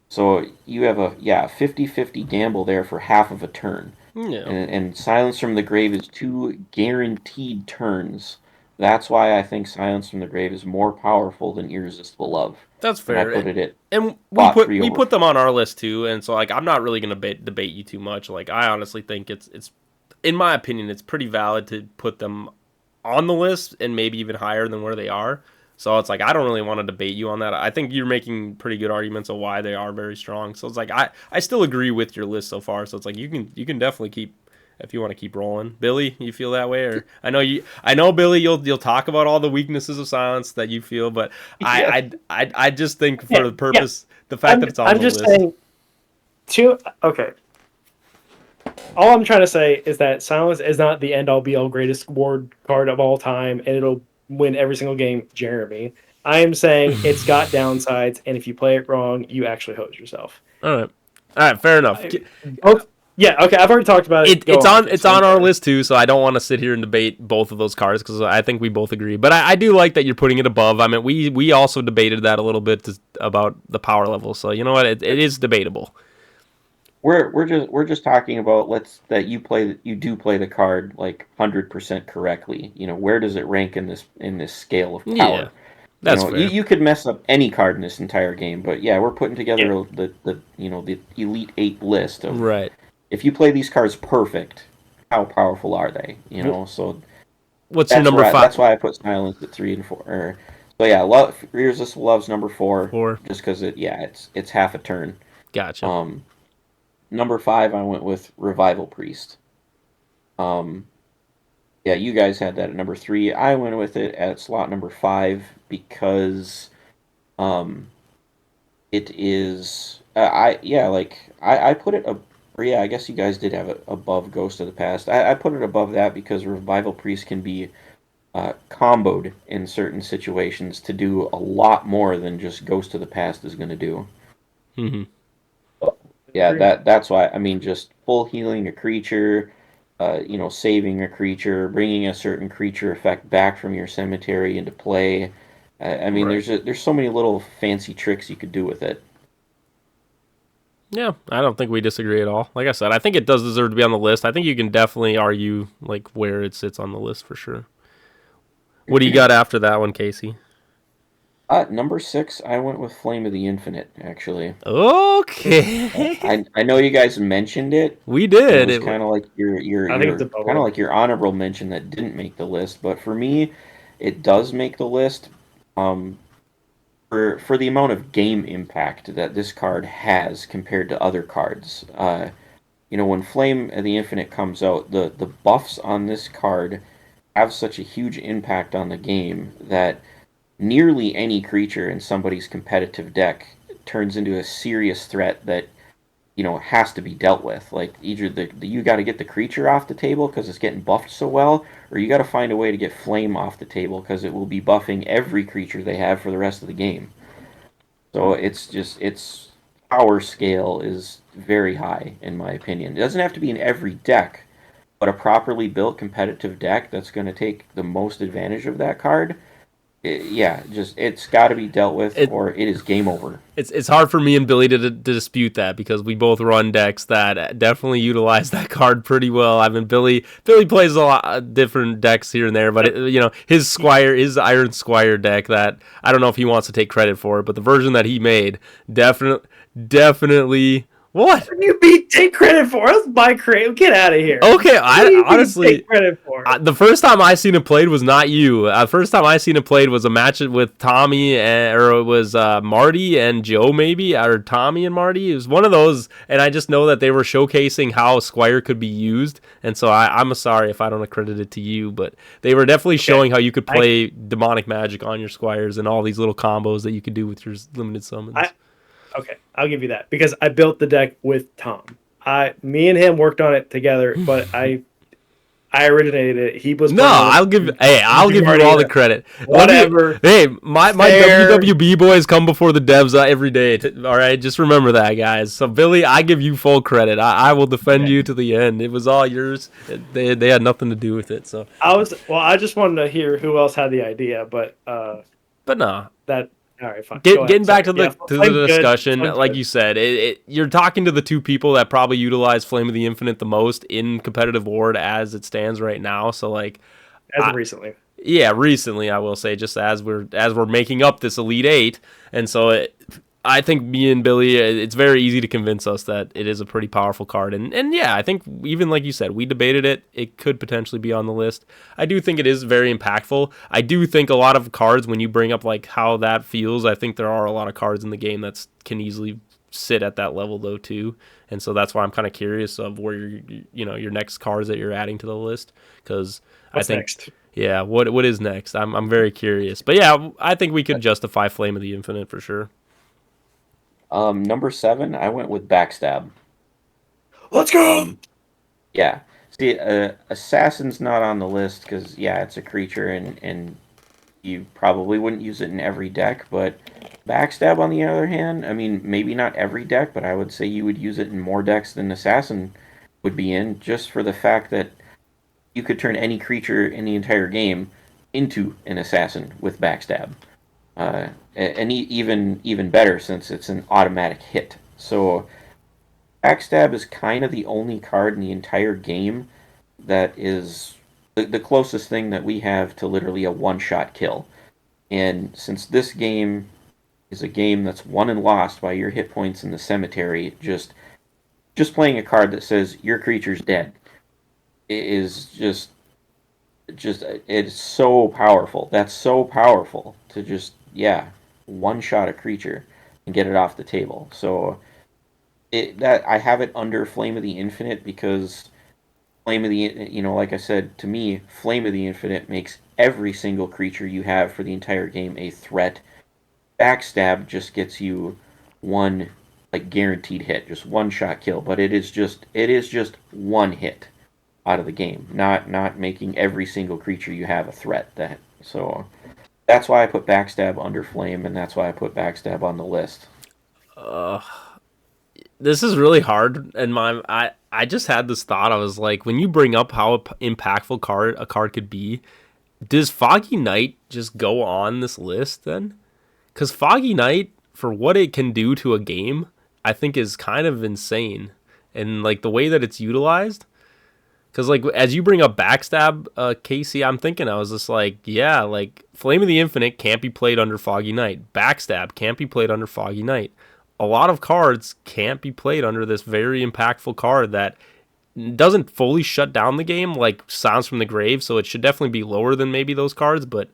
So you have a 50-50 gamble there for half of a turn. Yeah. And Silence from the Grave is 2 guaranteed turns. That's why I think Silence from the Grave is more powerful than Irresistible Love. That's And I fair. put it at And we spot put three we over put them four. on our list too, and so like I'm not really gonna debate you too much. Like I honestly think it's in my opinion it's pretty valid to put them on the list and maybe even higher than where they are. So it's like I don't really want to debate you on that. I think you're making pretty good arguments of why they are very strong. So it's like I still agree with your list so far. So it's like you can definitely keep if you want to keep rolling. Billy, you feel that way, or I know Billy, you'll talk about all the weaknesses of silence that you feel, but Yeah. I just think Yeah. for the Yeah. purpose, the fact that it's on I'm the just list. saying okay. All I'm trying to say is that Silence is not the end all be all greatest Ward card of all time, and it'll win every single game, Jeremy. I am saying it's got downsides, and if you play it wrong, you actually hose yourself. All right, fair enough. Yeah, okay, I've already talked about it. It's on our list too, so I don't want to sit here and debate both of those cards because I think we both agree. But I do like that you're putting it above. I mean, we also debated that a little bit about the power level. So you know what, it is debatable. We're just talking about that you do play the card like 100% correctly. You know, where does it rank in this scale of power? Yeah, that's fair. fair. You could mess up any card in this entire game, but yeah, we're putting together the Elite 8 list of right. If you play these cards perfect, how powerful are they? You know, so what's your number 5? That's why I put Silence at 3 and 4. So yeah, Irresistible Love's number 4. Just because it's half a turn. Gotcha. Number 5, I went with Revival Priest. Yeah, you guys had that at number 3. I went with it at slot number 5 because, it is I put it I guess you guys did have it above Ghost of the Past. I put it above that because Revival Priest can be comboed in certain situations to do a lot more than just Ghost of the Past is going to do. Mm-hmm. Yeah, that's why. I mean, just full healing a creature, saving a creature, bringing a certain creature effect back from your cemetery into play. I mean, Right. there's so many little fancy tricks you could do with it. Yeah, I don't think we disagree at all. Like I said, I think it does deserve to be on the list. I think you can definitely argue like where it sits on the list for sure. What do you got after that one, Casey? Number 6, I went with Flame of the Infinite, actually. Okay. I know you guys mentioned it. We did. It was kind of like your honorable mention that didn't make the list, but for me, it does make the list. For the amount of game impact that this card has compared to other cards. When Flame of the Infinite comes out, the buffs on this card have such a huge impact on the game that nearly any creature in somebody's competitive deck turns into a serious threat that has to be dealt with. Like either you got to get the creature off the table because it's getting buffed so well, or you got to find a way to get Flame off the table because it will be buffing every creature they have for the rest of the game. So its power scale is very high in my opinion. It doesn't have to be in every deck, but a properly built competitive deck that's going to take the most advantage of that card. It's got to be dealt with, or it is game over. It's hard for me and Billy to dispute that because we both run decks that definitely utilize that card pretty well. I mean, Billy plays a lot of different decks here and there, but his Iron Squire deck that I don't know if he wants to take credit for it, but the version that he made definitely. What? You take credit for? That's my credit. Get out of here. Okay, I honestly take credit for. The first time I seen it played was not you. The first time I seen it played was a match with Tommy or it was Marty and Joe maybe, or Tommy and Marty. It was one of those, and I just know that they were showcasing how Squire could be used, and so I'm sorry if I don't accredit it to you, but they were definitely showing how you could play demonic magic on your Squires and all these little combos that you could do with your limited summons. Okay, I'll give you that because I built the deck with Tom. Me and him worked on it together, but I originated it. He was I'll give you all the credit. Whatever. My WWB boys come before the devs every day. All right, just remember that, guys. So Billy, I give you full credit. I will defend you to the end. It was all yours. They had nothing to do with it. So I just wanted to hear who else had the idea, but no. That. All right, fine. Getting back to the discussion, like you said, you're talking to the two people that probably utilize Flame of the Infinite the most in competitive Ward as it stands right now. So recently. Yeah, recently I will say, just as we're making up this Elite 8, and so I think me and Billy, it's very easy to convince us that it is a pretty powerful card. And yeah, I think even like you said, we debated it. It could potentially be on the list. I do think it is very impactful. I do think a lot of cards, when you bring up like how that feels, I think there are a lot of cards in the game that can easily sit at that level though too. And so that's why I'm kind of curious of where your next cards that you're adding to the list, because I think next? Yeah, what is next? I'm very curious. But yeah, I think we could justify Flame of the Infinite for sure. Number 7, I went with Backstab. Let's go! Yeah. See, Assassin's not on the list because, it's a creature, and you probably wouldn't use it in every deck, but Backstab, on the other hand, I mean, maybe not every deck, but I would say you would use it in more decks than Assassin would be in, just for the fact that you could turn any creature in the entire game into an Assassin with Backstab. And even better since it's an automatic hit. So Backstab is kind of the only card in the entire game that is the closest thing that we have to literally a one-shot kill. And since this game is a game that's won and lost by your hit points in the cemetery, just playing a card that says your creature's dead is just it's so powerful. That's so powerful to just one shot a creature and get it off the table. So that I have it under Flame of the Infinite because Flame of the, like I said, to me, Flame of the Infinite makes every single creature you have for the entire game a threat. Backstab just gets you one like guaranteed hit, just one shot kill, but it is just one hit out of the game, not making every single creature you have a threat. So that's why I put Backstab under Flame, and that's why I put Backstab on the list. This is really hard, and I just had this thought. I was like, when you bring up how impactful a card could be, does Foggy Night just go on this list then? Because Foggy Night, for what it can do to a game, I think is kind of insane, and like the way that it's utilized. Because like as you bring up Backstab, KC, I'm thinking, I was just like, yeah, like Flame of the Infinite can't be played under Foggy Night. Backstab can't be played under Foggy Night. A lot of cards can't be played under this very impactful card that doesn't fully shut down the game like Sounds from the Grave, so it should definitely be lower than maybe those cards, but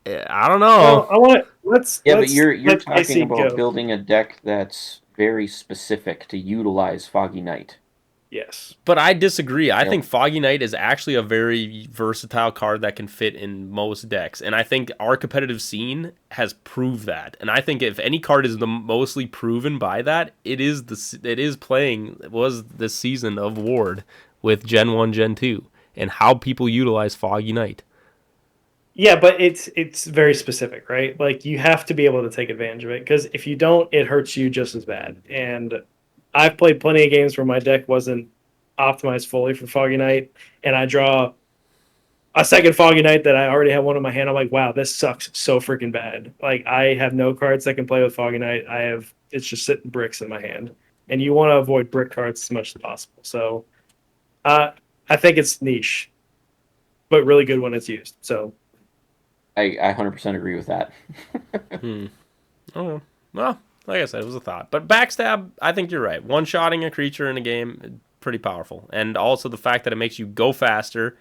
I don't know. Well, I want let's but you're let talking KC about go. building a deck that's very specific to utilize Foggy Night. Yes. But I disagree. I think Foggy Night is actually a very versatile card that can fit in most decks. And I think our competitive scene has proved that. And I think if any card is the mostly proven by that, was this season of Ward with Gen 1, Gen 2, and how people utilize Foggy Night. Yeah, but it's very specific, right? Like you have to be able to take advantage of it because if you don't, it hurts you just as bad. And I've played plenty of games where my deck wasn't optimized fully for Foggy Night, and I draw a second Foggy Night that I already have one in my hand. I'm like, wow, this sucks so freaking bad. Like I have no cards that can play with Foggy Night. It's just sitting bricks in my hand, and you want to avoid brick cards as much as possible. So, I think it's niche, but really good when it's used. So. I 100% agree with that. Oh, well, like I said, it was a thought. But Backstab, I think you're right. One-shotting a creature in a game, pretty powerful. And also the fact that it makes you go faster,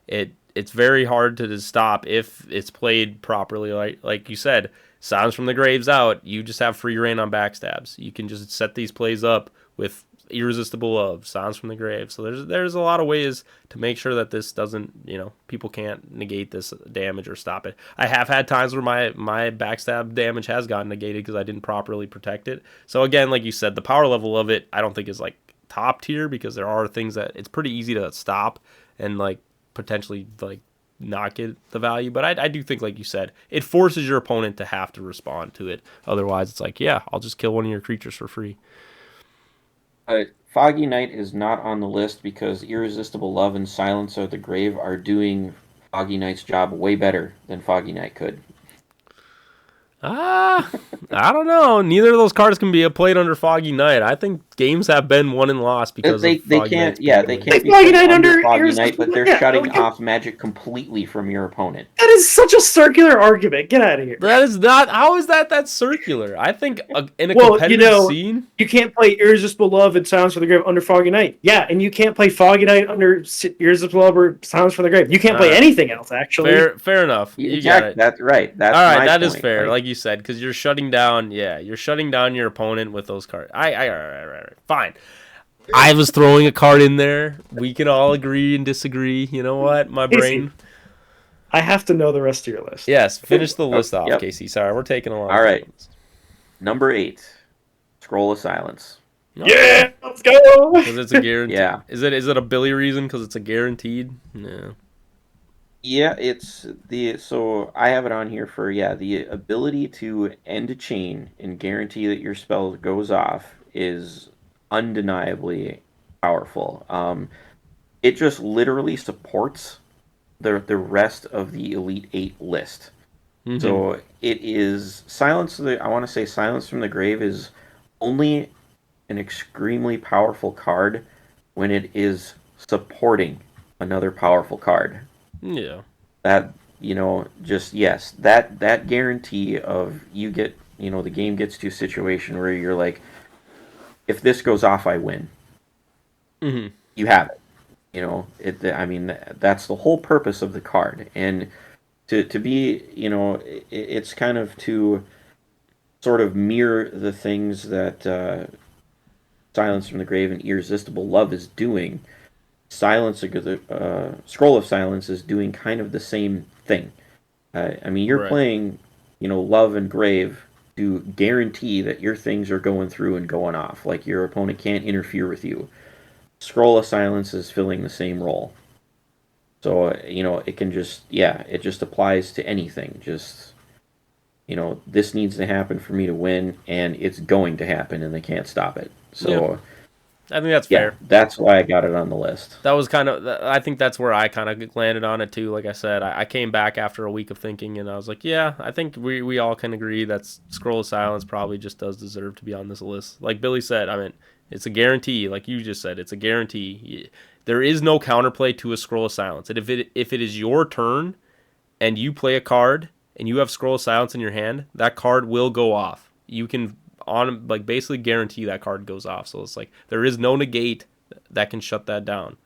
it's very hard to stop if it's played properly. Like you said, Sounds from the Grave's out. You just have free reign on Backstabs. You can just set these plays up with Irresistible Love, Sounds from the Grave. So there's a lot of ways to make sure that this doesn't, people can't negate this damage or stop it. I have had times where my Backstab damage has gotten negated because I didn't properly protect it. So again, like you said, the power level of it, I don't think is like top tier because there are things that it's pretty easy to stop and like potentially like not get the value. But I do think, like you said, it forces your opponent to have to respond to it. Otherwise, it's like, yeah, I'll just kill one of your creatures for free. Foggy Night is not on the list because Irresistible Love and Silence of the Grave are doing Foggy Night's job way better than Foggy Night could. I don't know. Neither of those cards can be played under Foggy Night. I think games have been won and lost because they can't. Yeah, they can't be Foggy played Night under Foggy Irresistible- Night, but they're yeah, shutting okay. off magic completely from your opponent. That is such a circular argument. Get out of here. That is not. How is that circular? I think in a competitive scene, you can't play Irresistible Love and Sounds from the Grave under Foggy Night. Yeah, and you can't play Foggy Night under Irresistible Love or Sounds from the Grave. You can't play anything else, actually. fair enough. You Exactly. got it. That's right. That's all right. my That point. is fair, like you said, because you're shutting down. Yeah, you're shutting down your opponent with those cards. All right. Fine. I was throwing a card in there. We can all agree and disagree. You know what? My brain. I have to know the rest of your list. Yes, finish the list off, Yep. KC. Sorry, we're taking a long All right. time. Number 8, Scroll of Silence. No. Yeah, let's go. Because it's a guarantee. Yeah. Is it a Billy reason? Because it's a guaranteed? No. Yeah, so I have it on here for, yeah, the ability to end a chain and guarantee that your spell goes off is undeniably powerful. It just literally supports the rest of the Elite Eight list. Mm-hmm. So it is I want to say Silence from the Grave is only an extremely powerful card when it is supporting another powerful card. Yeah. That, just, yes, that guarantee of you get, the game gets to a situation where you're like, if this goes off, I win. Mm-hmm. You have it. I mean, that's the whole purpose of the card. And to be, it's kind of to sort of mirror the things that Silence from the Grave and Irresistible Love is doing. Scroll of Silence is doing kind of the same thing. I mean, you're Right. playing, Love and Grave to guarantee that your things are going through and going off. Like, your opponent can't interfere with you. Scroll of Silence is filling the same role. So, it can just, yeah, it just applies to anything. Just, this needs to happen for me to win, and it's going to happen, and they can't stop it. Yeah. So, I think that's yeah, fair. that's why I got it on the list. That was kind of, I think that's where I kind of landed on it too. Like I said, I came back after a week of thinking and I was like, yeah, I think we all can agree that Scroll of Silence probably just does deserve to be on this list. Like Billy said, I mean, it's a guarantee. Like you just said, it's a guarantee. There is no counterplay to a Scroll of Silence. And if it is your turn and you play a card and you have Scroll of Silence in your hand, that card will go off. You can basically guarantee that card goes off. So it's like there is no negate that can shut that down.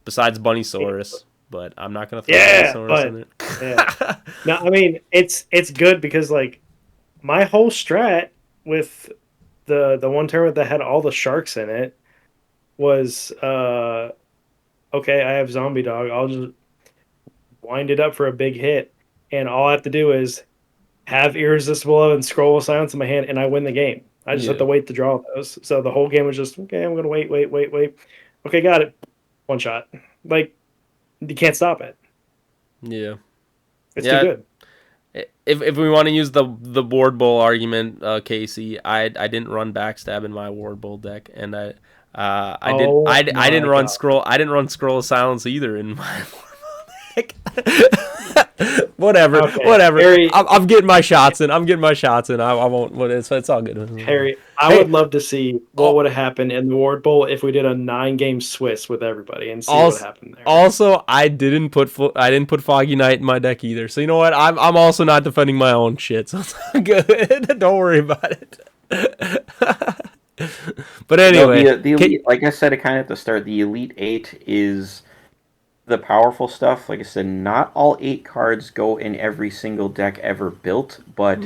Besides Bunnysaurus, but I'm not gonna throw Yeah, Bunnysaurus but in it. yeah. No, I mean it's good because like my whole strat with the one tournament that had all the sharks in it was okay, I have zombie dog. I'll just wind it up for a big hit, and all I have to do is have irresistible Love and scroll of silence in my hand, and I win the game. I just have Yeah, to wait to draw those. So the whole game was just okay. I'm gonna wait, wait, wait, wait. Okay, got it. One shot. Like you can't stop it. yeah, It's too yeah. good. If we want to use the ward bowl argument, Casey, I didn't run backstab in my ward bowl deck, and Oh I didn't my run god, scroll of silence either in my ward bowl deck. Whatever, okay, whatever. Harry. I'm getting my shots in. I'm getting my shots in. I won't. It's all good. Harry, I Hey, would love to see what oh, would have happened in the Ward Bowl if we did a 9-game Swiss with everybody and see what also, happened there. I didn't put Foggy Knight in my deck either. So you know what? I'm also not defending my own shit. So it's all good. Don't worry about it. But No, anyway, the elite, like I said, it kind of at the start, the Elite Eight is the powerful stuff. Like I said, not all 8 cards go in every single deck ever built, but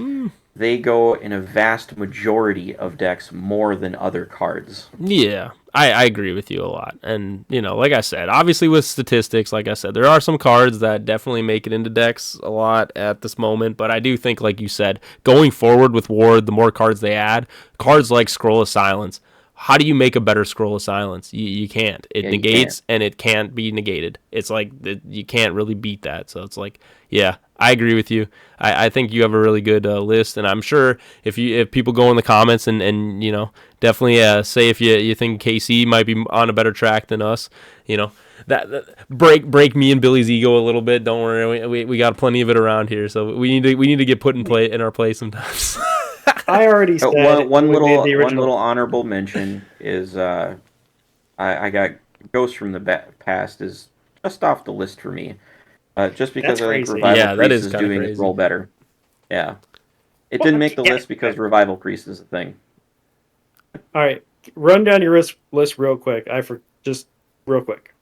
they go in a vast majority of decks more than other cards. yeah, I agree with you a lot. And, like I said, obviously with statistics, like I said, there are some cards that definitely make it into decks a lot at this moment. But I do think, like you said, going forward with Ward, the more cards they add, cards like Scroll of Silence, how do you make a better Scroll of Silence? You can't. It Yeah, you can't. negates and it can't be negated. It's like you can't really beat that. So it's like, yeah, I agree with you. I think you have a really good list, and I'm sure if people go in the comments and definitely say if you think KC might be on a better track than us, that break me and Billy's ego a little bit. Don't worry, we got plenty of it around here, so we need to get put in our place sometimes. I already said when we made the One original. little honorable mention is I got Ghost from the Past is just off the list for me. Just because That's I think crazy. Revival Yeah, that Priest is is kind of doing its crazy. role better. Yeah. It Well, didn't make the yeah. list because Revival Priest is a thing. All right, run down your list real quick. Just real quick.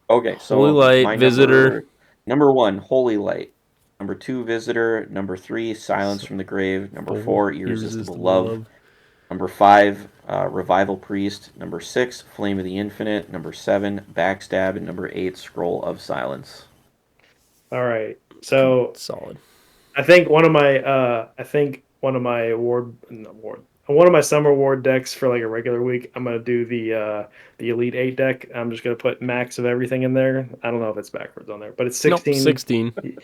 Okay, Holy so Light, my Visitor. number 1, Holy Light. Number 2, Visitor. Number 3, Silence from the Grave. Number 4, Irresistible Irresistible Love. Love. Number 5, Revival Priest. Number 6, Flame of the Infinite. Number 7, Backstab. And number 8, Scroll of Silence. All right, so Solid. I think one of my one of my summer ward decks for like a regular week, I'm gonna do the Elite 8 deck. I'm just gonna put max of everything in there. I don't know if it's backwards on there, but it's 16. Nope, 16.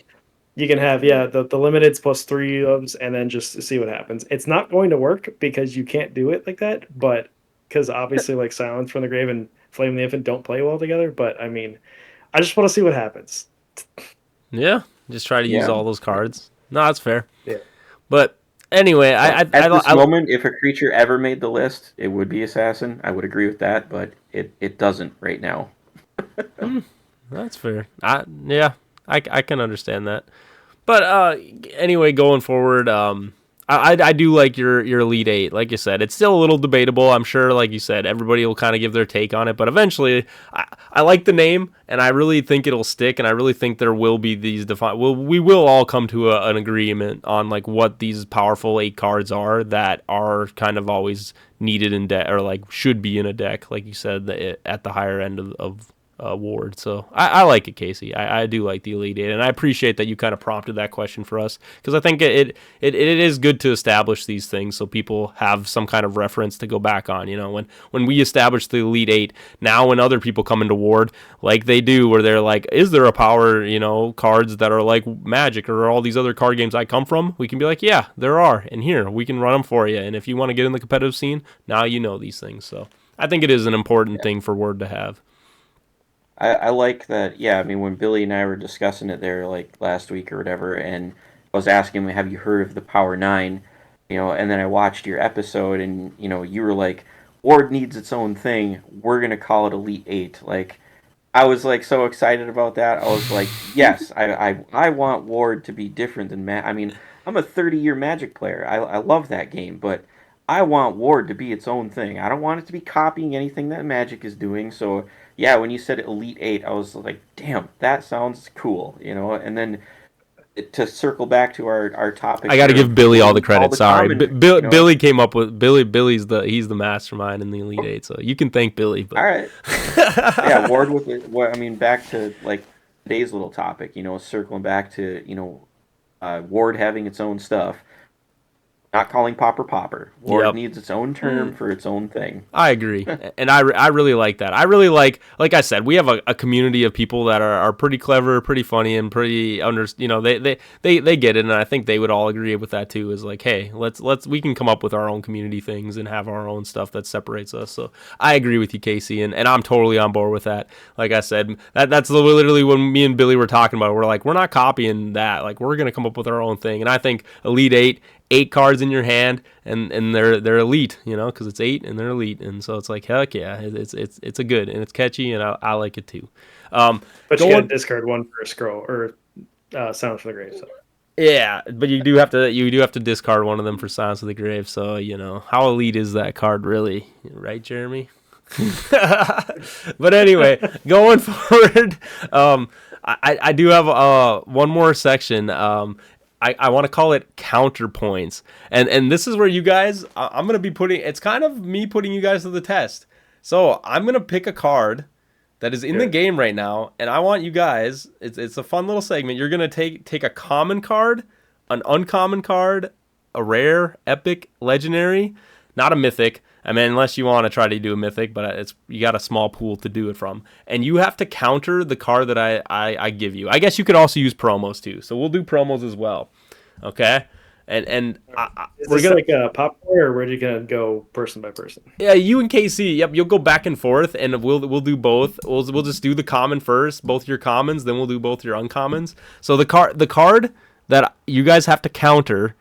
You can have the limiteds plus 3 of, and then just see what happens. It's not going to work because you can't do it like that, but because obviously like Silence from the Grave and Flame the Infant don't play well together. But I mean, I just want to see what happens. Yeah, just try to use Yeah. all those cards. No, that's fair. Yeah. But anyway, At this moment, if a creature ever made the list, it would be Assassin. I would agree with that, but it doesn't right now. That's fair. I can understand that. But anyway, going forward, I do like your Elite 8. Like you said, it's still a little debatable. I'm sure, like you said, everybody will kind of give their take on it. But eventually, I like the name, and I really think it'll stick. And I really think there will be these we will all come to an agreement on like what these powerful 8 cards are that are kind of always needed in deck, or like should be in a deck, like you said, at the higher end of Ward. So I like it, Casey. I do like the Elite 8, and I appreciate that you kind of prompted that question for us, because I think it is good to establish these things so people have some kind of reference to go back on. You know, when we establish the Elite 8, now when other people come into Ward, like they do, where they're like, is there a power, cards that are like Magic or all these other card games I come from? We can be like, yeah, there are, and here, we can run them for you. And if you want to get in the competitive scene, now you know these things. So I think it is an important thing for Word to have. I like that. Yeah, I mean, when Billy and I were discussing it there, like last week or whatever, and I was asking him, "Have you heard of the Power 9?" And then I watched your episode, and you were like, "Ward needs its own thing. We're gonna call it Elite 8." Like, I was like so excited about that. I was like, "Yes, I want Ward to be different than I mean, I'm a 30-year Magic player. I love that game, but I want Ward to be its own thing. I don't want it to be copying anything that Magic is doing." So yeah, when you said Elite 8, I was like, damn, that sounds cool, And then to circle back to our topic, I got to give Billy all the credit. Sorry, common, Billy came up with Billy's he's the mastermind in the Elite 8, so you can thank Billy. But. All right, yeah, Ward with it. Well, I mean, back to like today's little topic, circling back to Ward having its own stuff. Not calling Popper. Ward needs its own term for its own thing. I agree, and I really like that. I really like I said, we have a community of people that are pretty clever, pretty funny, and pretty they get it, and I think they would all agree with that too. Is like, hey, we can come up with our own community things and have our own stuff that separates us. So I agree with you, Casey, and I'm totally on board with that. Like I said, that's literally when me and Billy were talking about it. We're like, we're not copying that. Like, we're gonna come up with our own thing, and I think Elite 8 cards in your hand, and they're elite, because it's 8 and they're elite, and so it's like, heck yeah, it's a good, and it's catchy, and I like it too. But you got to discard one for a scroll or Silence from the Grave. So. Yeah, but you do have to discard one of them for Silence of the Grave. So how elite is that card really, right, Jeremy? But anyway, going forward, I do have one more section. I want to call it counterpoints, and this is where you guys, I'm gonna be it's kind of me putting you guys to the test. So I'm gonna pick a card that is in the game right now, and I want you guys. It's a fun little segment. You're gonna take a common card, an uncommon card, a rare, epic, legendary, not a mythic. I mean, unless you want to try to do a mythic, but you got a small pool to do it from. And you have to counter the card that I give you. I guess you could also use promos too. So we'll do promos as well. Okay? And we're going to like popcorn, or we're just going to go person by person? Yeah, you and KC. Yep, you'll go back and forth, and we'll do both. We'll just do the common first, both your commons, then we'll do both your uncommons. So the card that you guys have to counter,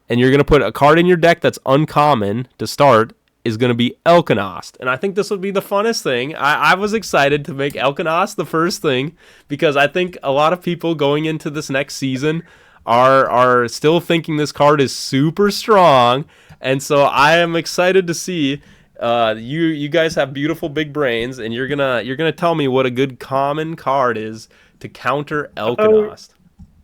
and you're going to put a card in your deck that's uncommon to start, is going to be Elkanost. And I think this would be the funnest thing. I was excited to make Elkanost the first thing, because I think a lot of people going into this next season are still thinking this card is super strong. And so I am excited to see you guys have beautiful big brains, and you're gonna tell me what a good common card is to counter Elkanost.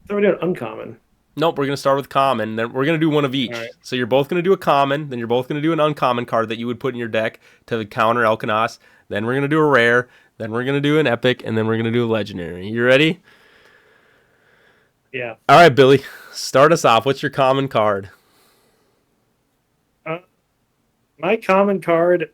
So we're doing uncommon. Nope, we're going to start with common, then we're going to do one of each. Right. So you're both going to do a common, then you're both going to do an uncommon card that you would put in your deck to counter Elkanost. Then we're going to do a rare, then we're going to do an epic, and then we're going to do a legendary. You ready? Yeah. All right, Billy, start us off. What's your common card? My common card,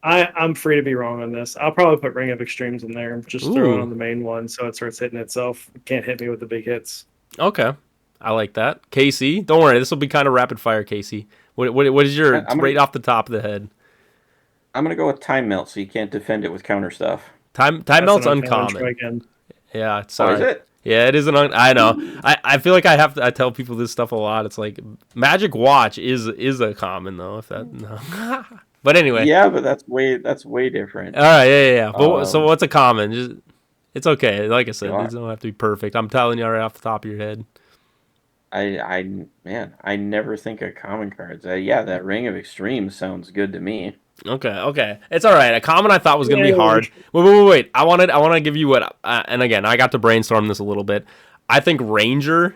I'm free to be wrong on this. I'll probably put Ring of Extremes in there and just throw it Ooh, on the main one so it starts hitting itself. It can't hit me with the big hits. okay. I like that. KC, don't worry. This will be kind of rapid fire, KC. What is your I'm right gonna off the top of the head? I'm gonna go with Time Melt, so you can't defend it with counter stuff. Time That's an melt's uncommon. Try uncommon. again. Yeah, Oh, is sorry. it? Yeah, it is I know. I feel like I tell people this stuff a lot. It's like Magic Watch is a common though. If that no. But anyway, Yeah, but that's way different. all right, yeah. But so Um, what's a common? Just it's okay. Like I you said, know, it doesn't have to be perfect. I'm telling you right off the top of your head. man, I never think of common cards. Yeah, that Ring of Extremes sounds good to me. Okay. It's all right. A common I thought was gonna be Yay. hard. Wait. I want to give you what. And again, I got to brainstorm this a little bit. I think Ranger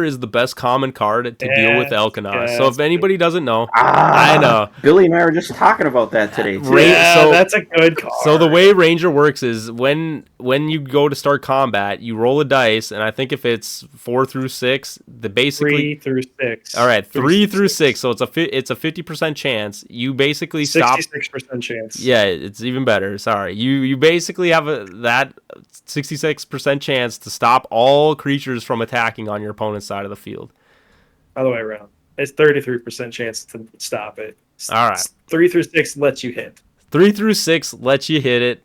is the best common card to deal with Yes, Elkanos. So if yes. anybody doesn't know, I Ah, know. Billy and I were just talking about that today too. Yeah, that's a good card. So the way Ranger works is when you go to start combat, you roll a dice, and I think if it's 4 through 6, the basically 3 through 6. all right, 3 through 6. So it's a 50% chance. You basically stop. 66% chance. Yeah, it's even better. Sorry, you basically have that 66% chance to stop all creatures from attacking on your opponent's side of the field. Other way around. It's 33% chance to stop it. All right. 3 through 6 lets you hit. 3 through 6 lets you hit it,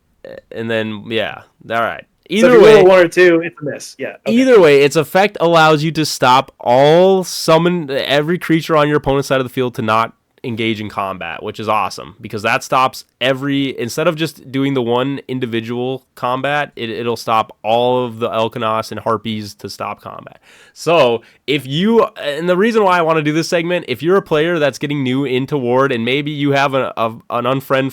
and then yeah, all right. So Either if you way, roll 1 or 2, it's a miss. Yeah. Okay. Either way, its effect allows you to stop every creature on your opponent's side of the field to not engage in combat, which is awesome because that stops instead of just doing the one individual combat, it'll stop all of the Elkanos and Harpies to stop combat. So and the reason why I want to do this segment, if you're a player that's getting new into Ward and maybe you have a friend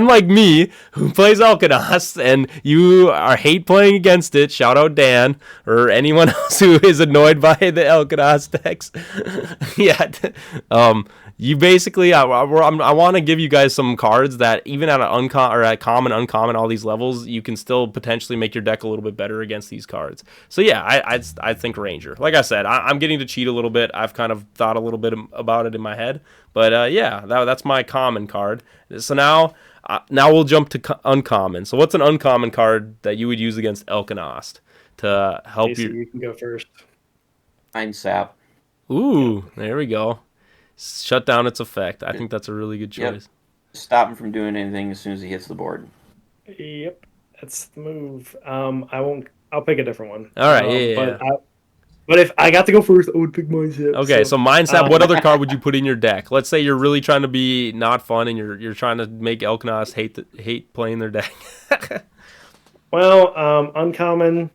like me who plays Elkanos and you hate playing against it, shout out Dan or anyone else who is annoyed by the Elkanos decks. Yeah. You basically, I want to give you guys some cards that even at common, uncommon, all these levels, you can still potentially make your deck a little bit better against these cards. So yeah, I think Ranger. Like I said, I'm getting to cheat a little bit. I've kind of thought a little bit about it in my head, but yeah, that's my common card. So now we'll jump to uncommon. So what's an uncommon card that you would use against Elkanost to help Casey, you? you can go first. Mind Sap. Ooh, there we go. Shut down its effect. I think that's a really good choice. Yep. Stop him from doing anything as soon as he hits the board. Yep, that's the move. I'll pick a different one. All right, yeah. But if I got to go first, I would pick Mindset. Okay, so Mindset, what other card would you put in your deck? Let's say you're really trying to be not fun and you're trying to make Elkanos hate playing their deck. Well, uncommon.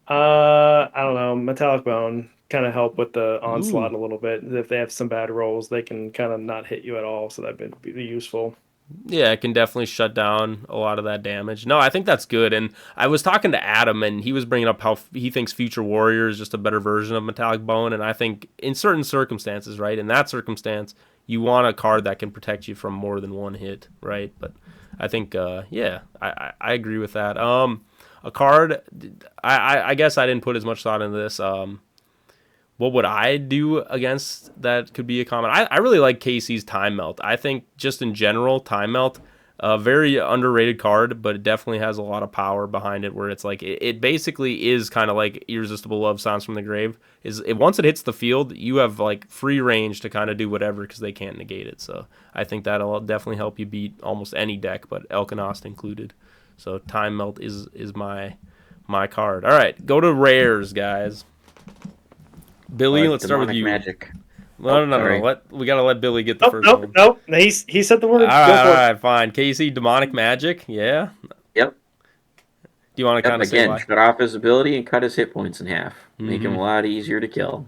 I don't know. Metallic Bone kind of help with the onslaught a little bit. If they have some bad rolls, they can kind of not hit you at all. So that'd be useful. Yeah, it can definitely shut down a lot of that damage. No, I think that's good. And I was talking to Adam, and he was bringing up how he thinks Future Warrior is just a better version of Metallic Bone. And I think in certain circumstances, right, in that circumstance, you want a card that can protect you from more than one hit, right? But I think, yeah, I agree with that. A card, I guess I didn't put as much thought into this. What would I do against that could be a common? I really like KC's Time Melt. I think just in general, Time Melt, a very underrated card, but it definitely has a lot of power behind it where it's like, it basically is kind of like Irresistible Love Sounds from the Grave. Once it hits the field, you have like free range to kind of do whatever because they can't negate it. So I think that'll definitely help you beat almost any deck, but Elkanost included. So Time Melt is my card. All right, go to rares, guys. Billy, let's start with you. Magic. No. We gotta let Billy get the first one. Nope. He said the word. All right, fine. KC, Demonic Magic, yeah. Yep. Do you want to kind of say again, why? shut off his ability and cut his hit points in half. Make him a lot easier to kill.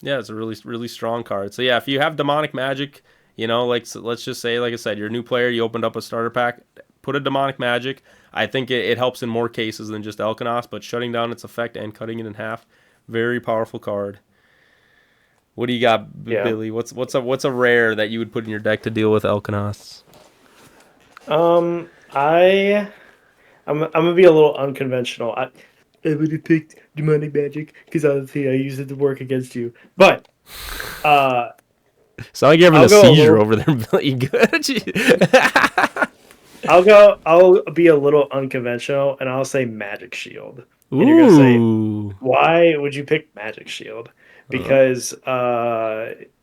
Yeah, it's a really, really strong card. So yeah, if you have Demonic Magic, let's just say, like I said, you're a new player, you opened up a starter pack, put a Demonic Magic. I think it helps in more cases than just Elkanos, but shutting down its effect and cutting it in half, very powerful card. What do you got, Billy? What's a rare that you would put in your deck to deal with Elkanos? I'm gonna be a little unconventional. I would have picked Demonic Magic because obviously I use it to work against you. But Uh, Sound like you're having I'll a go a seizure little. over there, Billy. Good. I'll be a little unconventional, and I'll say Magic Shield. And you're gonna say, Ooh. why would you pick Magic Shield? Uh, Because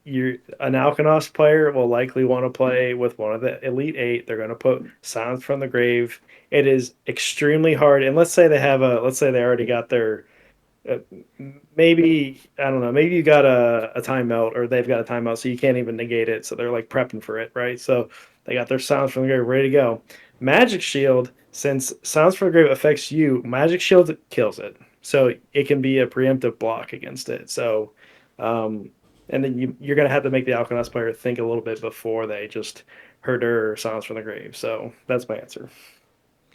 you're an Alkanos player will likely want to play with one of the Elite Eight. They're going to put Sounds from the Grave. It is extremely hard. And let's say they already got their uh, maybe I don't know. Maybe you got a timeout, or they've got a timeout, so you can't even negate it. So they're like prepping for it, right? So they got their Sounds from the Grave ready to go. Magic Shield, since Sounds from the Grave affects you, Magic Shield kills it, so it can be a preemptive block against it. So, and then you're gonna have to make the Alkanos player think a little bit before they just herder Sounds from the Grave. So that's my answer.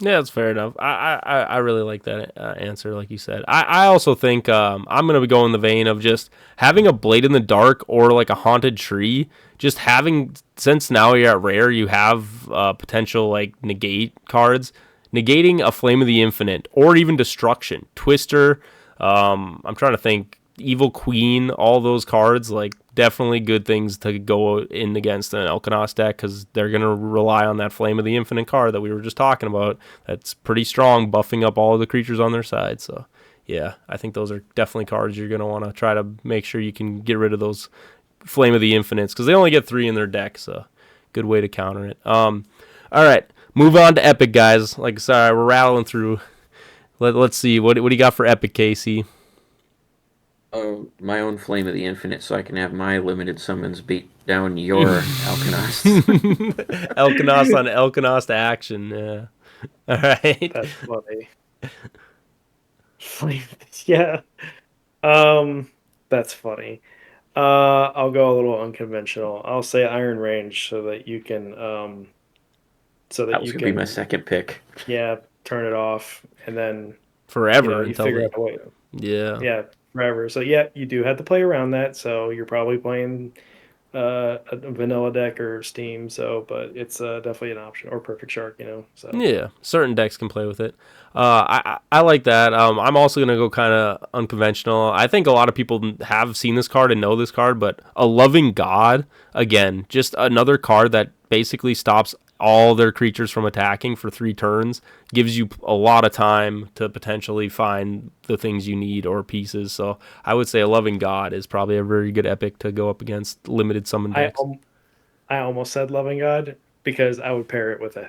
Yeah, that's fair enough. I really like that answer, like you said. I also think I'm going to go in the vein of just having a Blade in the Dark or like a Haunted Tree. Just having, since now you're at rare, you have potential like negate cards. Negating a Flame of the Infinite or even Destruction. Twister, I'm trying to think. Evil Queen, all those cards, like definitely good things to go in against an Elkanos deck because they're going to rely on that Flame of the Infinite card that we were just talking about. That's pretty strong, buffing up all of the creatures on their side. So, yeah, I think those are definitely cards you're going to want to try to make sure you can get rid of those Flame of the Infinites because they only get 3 in their deck. So, good way to counter it. All right, move on to Epic, guys. Like, sorry, we're rattling through. Let's see. What do you got for Epic, KC? My own Flame of the Infinite, so I can have my limited summons beat down your Alkanost. Elkanos on Elkanos action. Yeah. All right. That's funny. Yeah. That's funny. I'll go a little unconventional. I'll say Iron Range so That that was you gonna be my can, second pick. yeah, turn it off, and then Forever you until figure they. out a way. Yeah. Yeah, forever. So yeah, you do have to play around that. So you're probably playing a vanilla deck or Steam. So, but it's definitely an option, or Perfect Shark. So Yeah, certain decks can play with it. I like that. I'm also gonna go kind of unconventional. I think a lot of people have seen this card and know this card, but a Loving God, again, just another card that basically stops all their creatures from attacking for 3 turns, gives you a lot of time to potentially find the things you need or pieces. So I would say a Loving God is probably a very good epic to go up against limited summon I decks. I almost said Loving God because I would pair it with a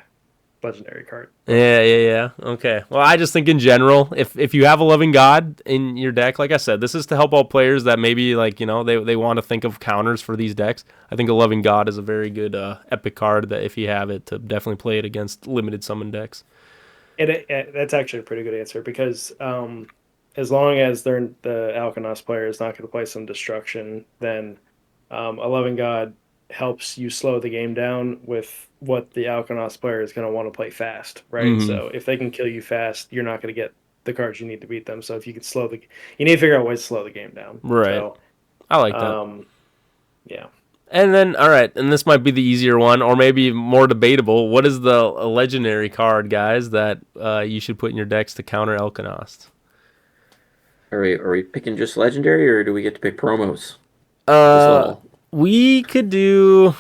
legendary card. Yeah. Okay. Well, I just think in general, if you have a Loving God in your deck, like I said, this is to help out players that maybe they want to think of counters for these decks. I think a Loving God is a very good epic card that if you have it to definitely play it against limited summon decks. That's actually a pretty good answer because as long as the Alkanos player is not going to play some destruction, then a Loving God helps you slow the game down with what the Alkanos player is going to want to play fast, right? Hmm. So if they can kill you fast, you're not going to get the cards you need to beat them. So if you can you need to figure out ways to slow the game down. Right. So I like that. um, yeah. And then, all right, and this might be the easier one, or maybe more debatable. What is the legendary card, guys, that you should put in your decks to counter Elkanost? Are we picking just legendary, or do we get to pick promos at this Uh, level? we could do.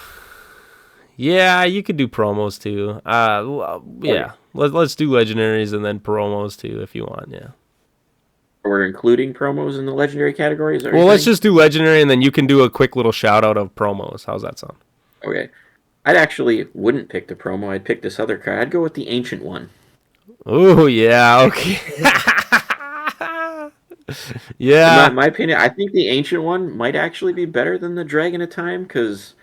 Yeah, you could do promos too. Okay. Yeah. Let's do legendaries and then promos too if you want. Yeah. We're including promos in the legendary category. Is that what Well, you're let's saying? just do legendary and then you can do a quick little shout out of promos. How's that sound? Okay. I'd actually wouldn't pick the promo. I'd pick this other card. I'd go with the ancient one. Oh yeah. Okay. In my, Yeah. my opinion, I think the ancient one might actually be better than the Dragon of Time because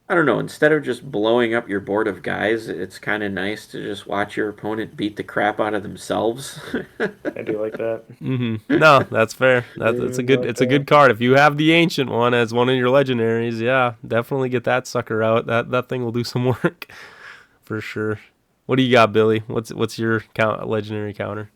I don't know. Instead of just blowing up your board of guys, it's kind of nice to just watch your opponent beat the crap out of themselves. I do like that. No, that's fair. I That's do a good. like It's a that. good card. If you have the ancient one as one of your legendaries, yeah, definitely get that sucker out. That thing will do some work for sure. What do you got, Billy? What's your legendary counter?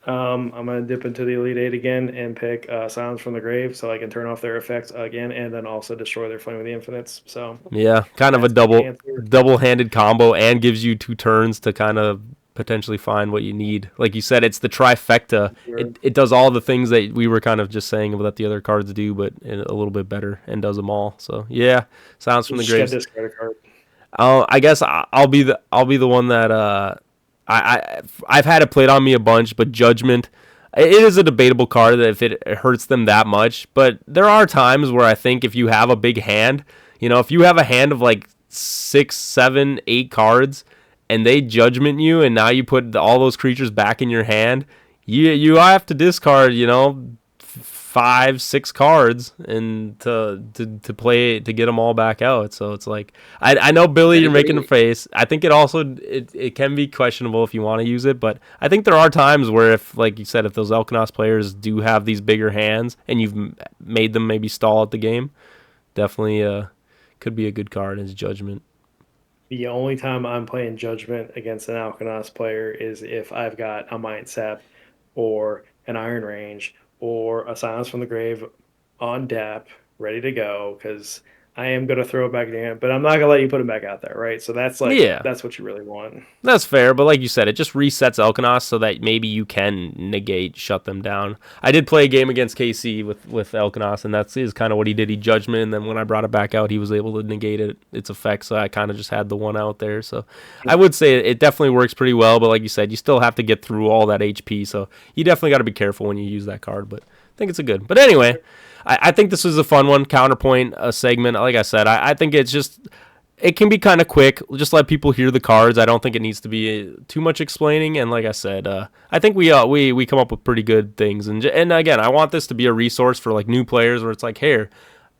I'm gonna dip into the Elite Eight again and pick Sounds from the Grave, so I can turn off their effects again, and then also destroy their Flame of the Infinites. So Yeah, kind of a that's my answer. double-handed combo and gives you 2 turns to kind of potentially find what you need. Like you said, it's the trifecta. Sure. It does all the things that we were kind of just saying that the other cards do, but a little bit better and does them all. So yeah, sounds from You the just got graves. discard a card. I guess I'll be the one that I've had it played on me a bunch, but Judgment, it is a debatable card that if it hurts them that much. But there are times where I think if you have a big hand, if you have a hand of like 6, 7, 8 cards, and they Judgment you, and now you put all those creatures back in your hand, you have to discard 5, 6 cards and to play to get them all back out. So it's like I know Billy, you're making a face. I think it can be questionable if you want to use it, but I think there are times where if, like you said, if those Elkonos players do have these bigger hands and you've made them maybe stall at the game, definitely could be a good card as Judgment. The only time I'm playing Judgment against an Alkanos player is if I've got a Mind Sap or an Iron Range or a Silence from the Grave on DAP ready to go, because I am going to throw it back in, but I'm not going to let you put it back out there, right? So that's that's what you really want. That's fair, but like you said, it just resets Elkonos so that maybe you can shut them down. I did play a game against KC with Elkonos, and that's kind of what he did. He Judgment, and then when I brought it back out, he was able to negate its effects, so I kind of just had the one out there. So I would say it definitely works pretty well, but like you said, you still have to get through all that HP, so you definitely got to be careful when you use that card, but I think it's a good. But anyway, I think this was a fun one, counterpoint segment. Like I said, I think it's just... It can be kind of quick. Just let people hear the cards. I don't think it needs to be too much explaining. And like I said, I think we come up with pretty good things. And again, I want this to be a resource for like new players where it's like, here,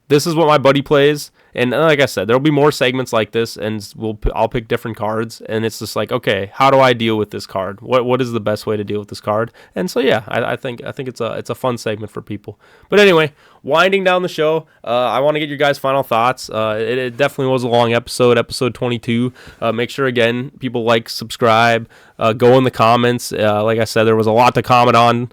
this is what my buddy plays. And like I said, there'll be more segments like this, and I'll pick different cards. And it's just like, okay, how do I deal with this card? What is the best way to deal with this card? And so yeah, I think it's a fun segment for people. But anyway, winding down the show, I want to get your guys' final thoughts. It definitely was a long episode 22. Make sure again, people like, subscribe, go in the comments. Like I said, there was a lot to comment on.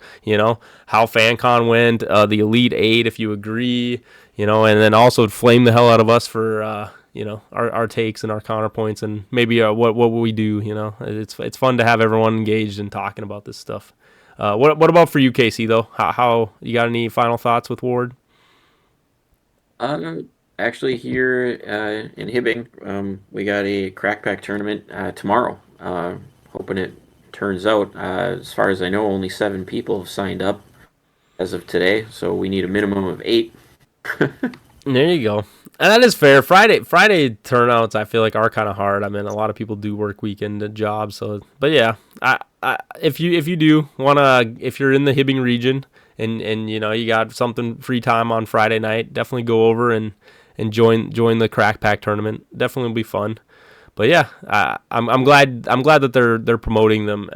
How FanCon went, the Elite 8, if you agree. And then also flame the hell out of us for our takes and our counterpoints, and maybe what will we do. It's fun to have everyone engaged in talking about this stuff. What about for you, Casey, though? How you got any final thoughts with Ward? Actually, here in Hibbing, we got a crack pack tournament tomorrow. Hoping it turns out. As far as I know, only 7 people have signed up as of today, so we need a minimum of 8. There you go. And that is fair. Friday turnouts, I feel like, are kind of hard. I mean, a lot of people do work weekend jobs. So, but yeah, if you do wanna, if you're in the Hibbing region and you got something free time on Friday night, definitely go over and join the Crack Pack tournament. Definitely will be fun. But yeah, I'm glad that they're promoting them,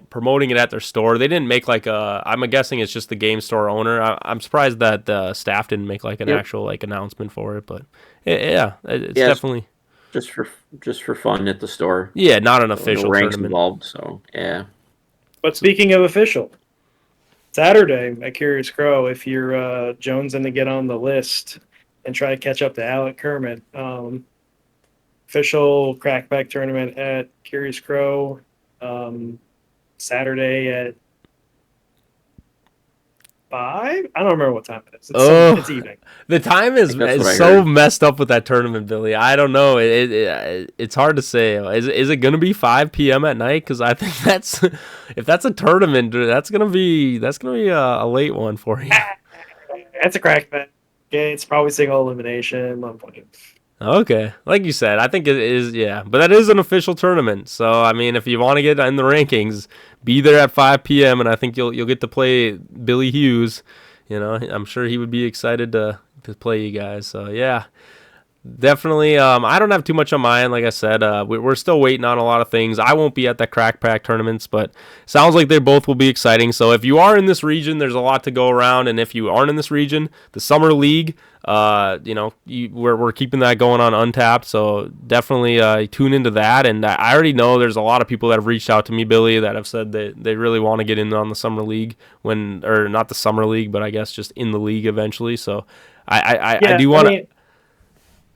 promoting it at their store. They didn't make like I'm guessing it's just the game store owner. I'm surprised that the staff didn't make like an actual like announcement for it. But it's definitely just for fun at the store. Yeah, not an official no ranks tournament involved. So yeah. But speaking of official, Saturday at Curious Crow, if you're jonesing to get on the list and try to catch up to Alec Kermit. Official crackback tournament at Curious Crow, Saturday at 5. I don't remember what time it is. It's evening. The time is so messed up with that tournament, Billy. I don't know. It's hard to say. Is it going to be 5 p.m. at night? Because I think if that's a tournament, that's gonna be a late one for you. That's a crackback. Okay, it's probably single elimination. I'm playing. Okay, like you said, I think it is, yeah. But that is an official tournament, so I mean, if you want to get in the rankings, be there at 5 p.m. and I think you'll get to play Billy Hughes. I'm sure he would be excited to play you guys. So yeah, definitely. I don't have too much on mine. Like I said, we're still waiting on a lot of things. I won't be at the Crack Pack tournaments, but sounds like they both will be exciting. So if you are in this region, there's a lot to go around, and if you aren't in this region, the Summer League. We're keeping that going on Untapped, so definitely tune into that. And I already know there's a lot of people that have reached out to me, Billy, that have said that they really want to get in on the Summer League or not the Summer League, but I guess just in the league eventually. So I do want to.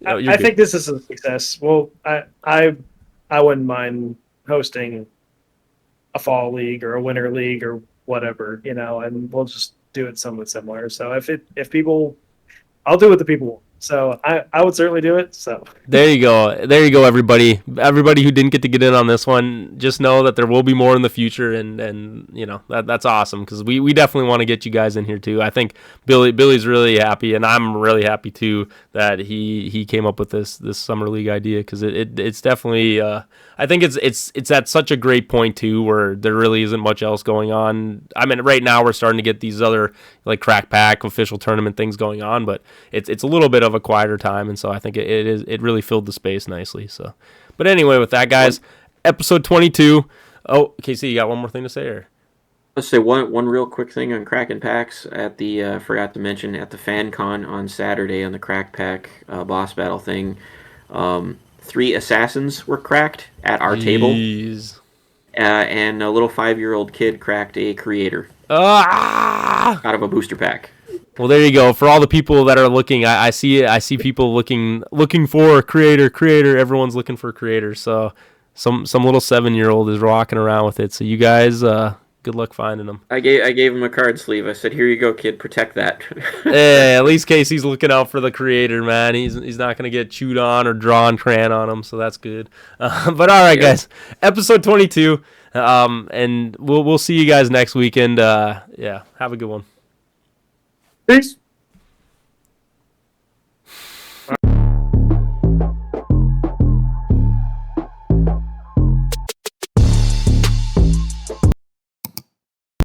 I think this is a success. Well, I wouldn't mind hosting a fall league or a winter league or whatever, and we'll just do it somewhat similar. So if people, I'll do what the people want. So I would certainly do it. So there you go, everybody who didn't get in on this one, just know that there will be more in the future, and that's awesome, because we definitely want to get you guys in here too. I think Billy's really happy, and I'm really happy too that he came up with this summer league idea, because it's definitely I think it's at such a great point too, where there really isn't much else going on. I mean, right now we're starting to get these other like crack pack official tournament things going on, but it's a little bit of a quieter time, and so I think it really filled the space nicely. So, but anyway, with that, guys, episode 22. Oh, KC, you got one more thing to say, or? Let's say one real quick thing on Kraken Packs at the forgot to mention at the FanCon on Saturday on the Crack Pack boss battle thing. 3 assassins were cracked at our table, and a little 5-year-old kid cracked a creator out of a booster pack. Well, there you go. For all the people that are looking, I see people looking for a creator. Everyone's looking for a creator. So some little 7-year-old is rocking around with it. So you guys, good luck finding them. I gave him a card sleeve. I said, "Here you go, kid. Protect that." Hey, at least Casey's looking out for the creator, man. He's not gonna get chewed on or drawn crayon on him, so that's good. But all right, guys, episode 22, and we'll see you guys next weekend. Yeah, have a good one. peace.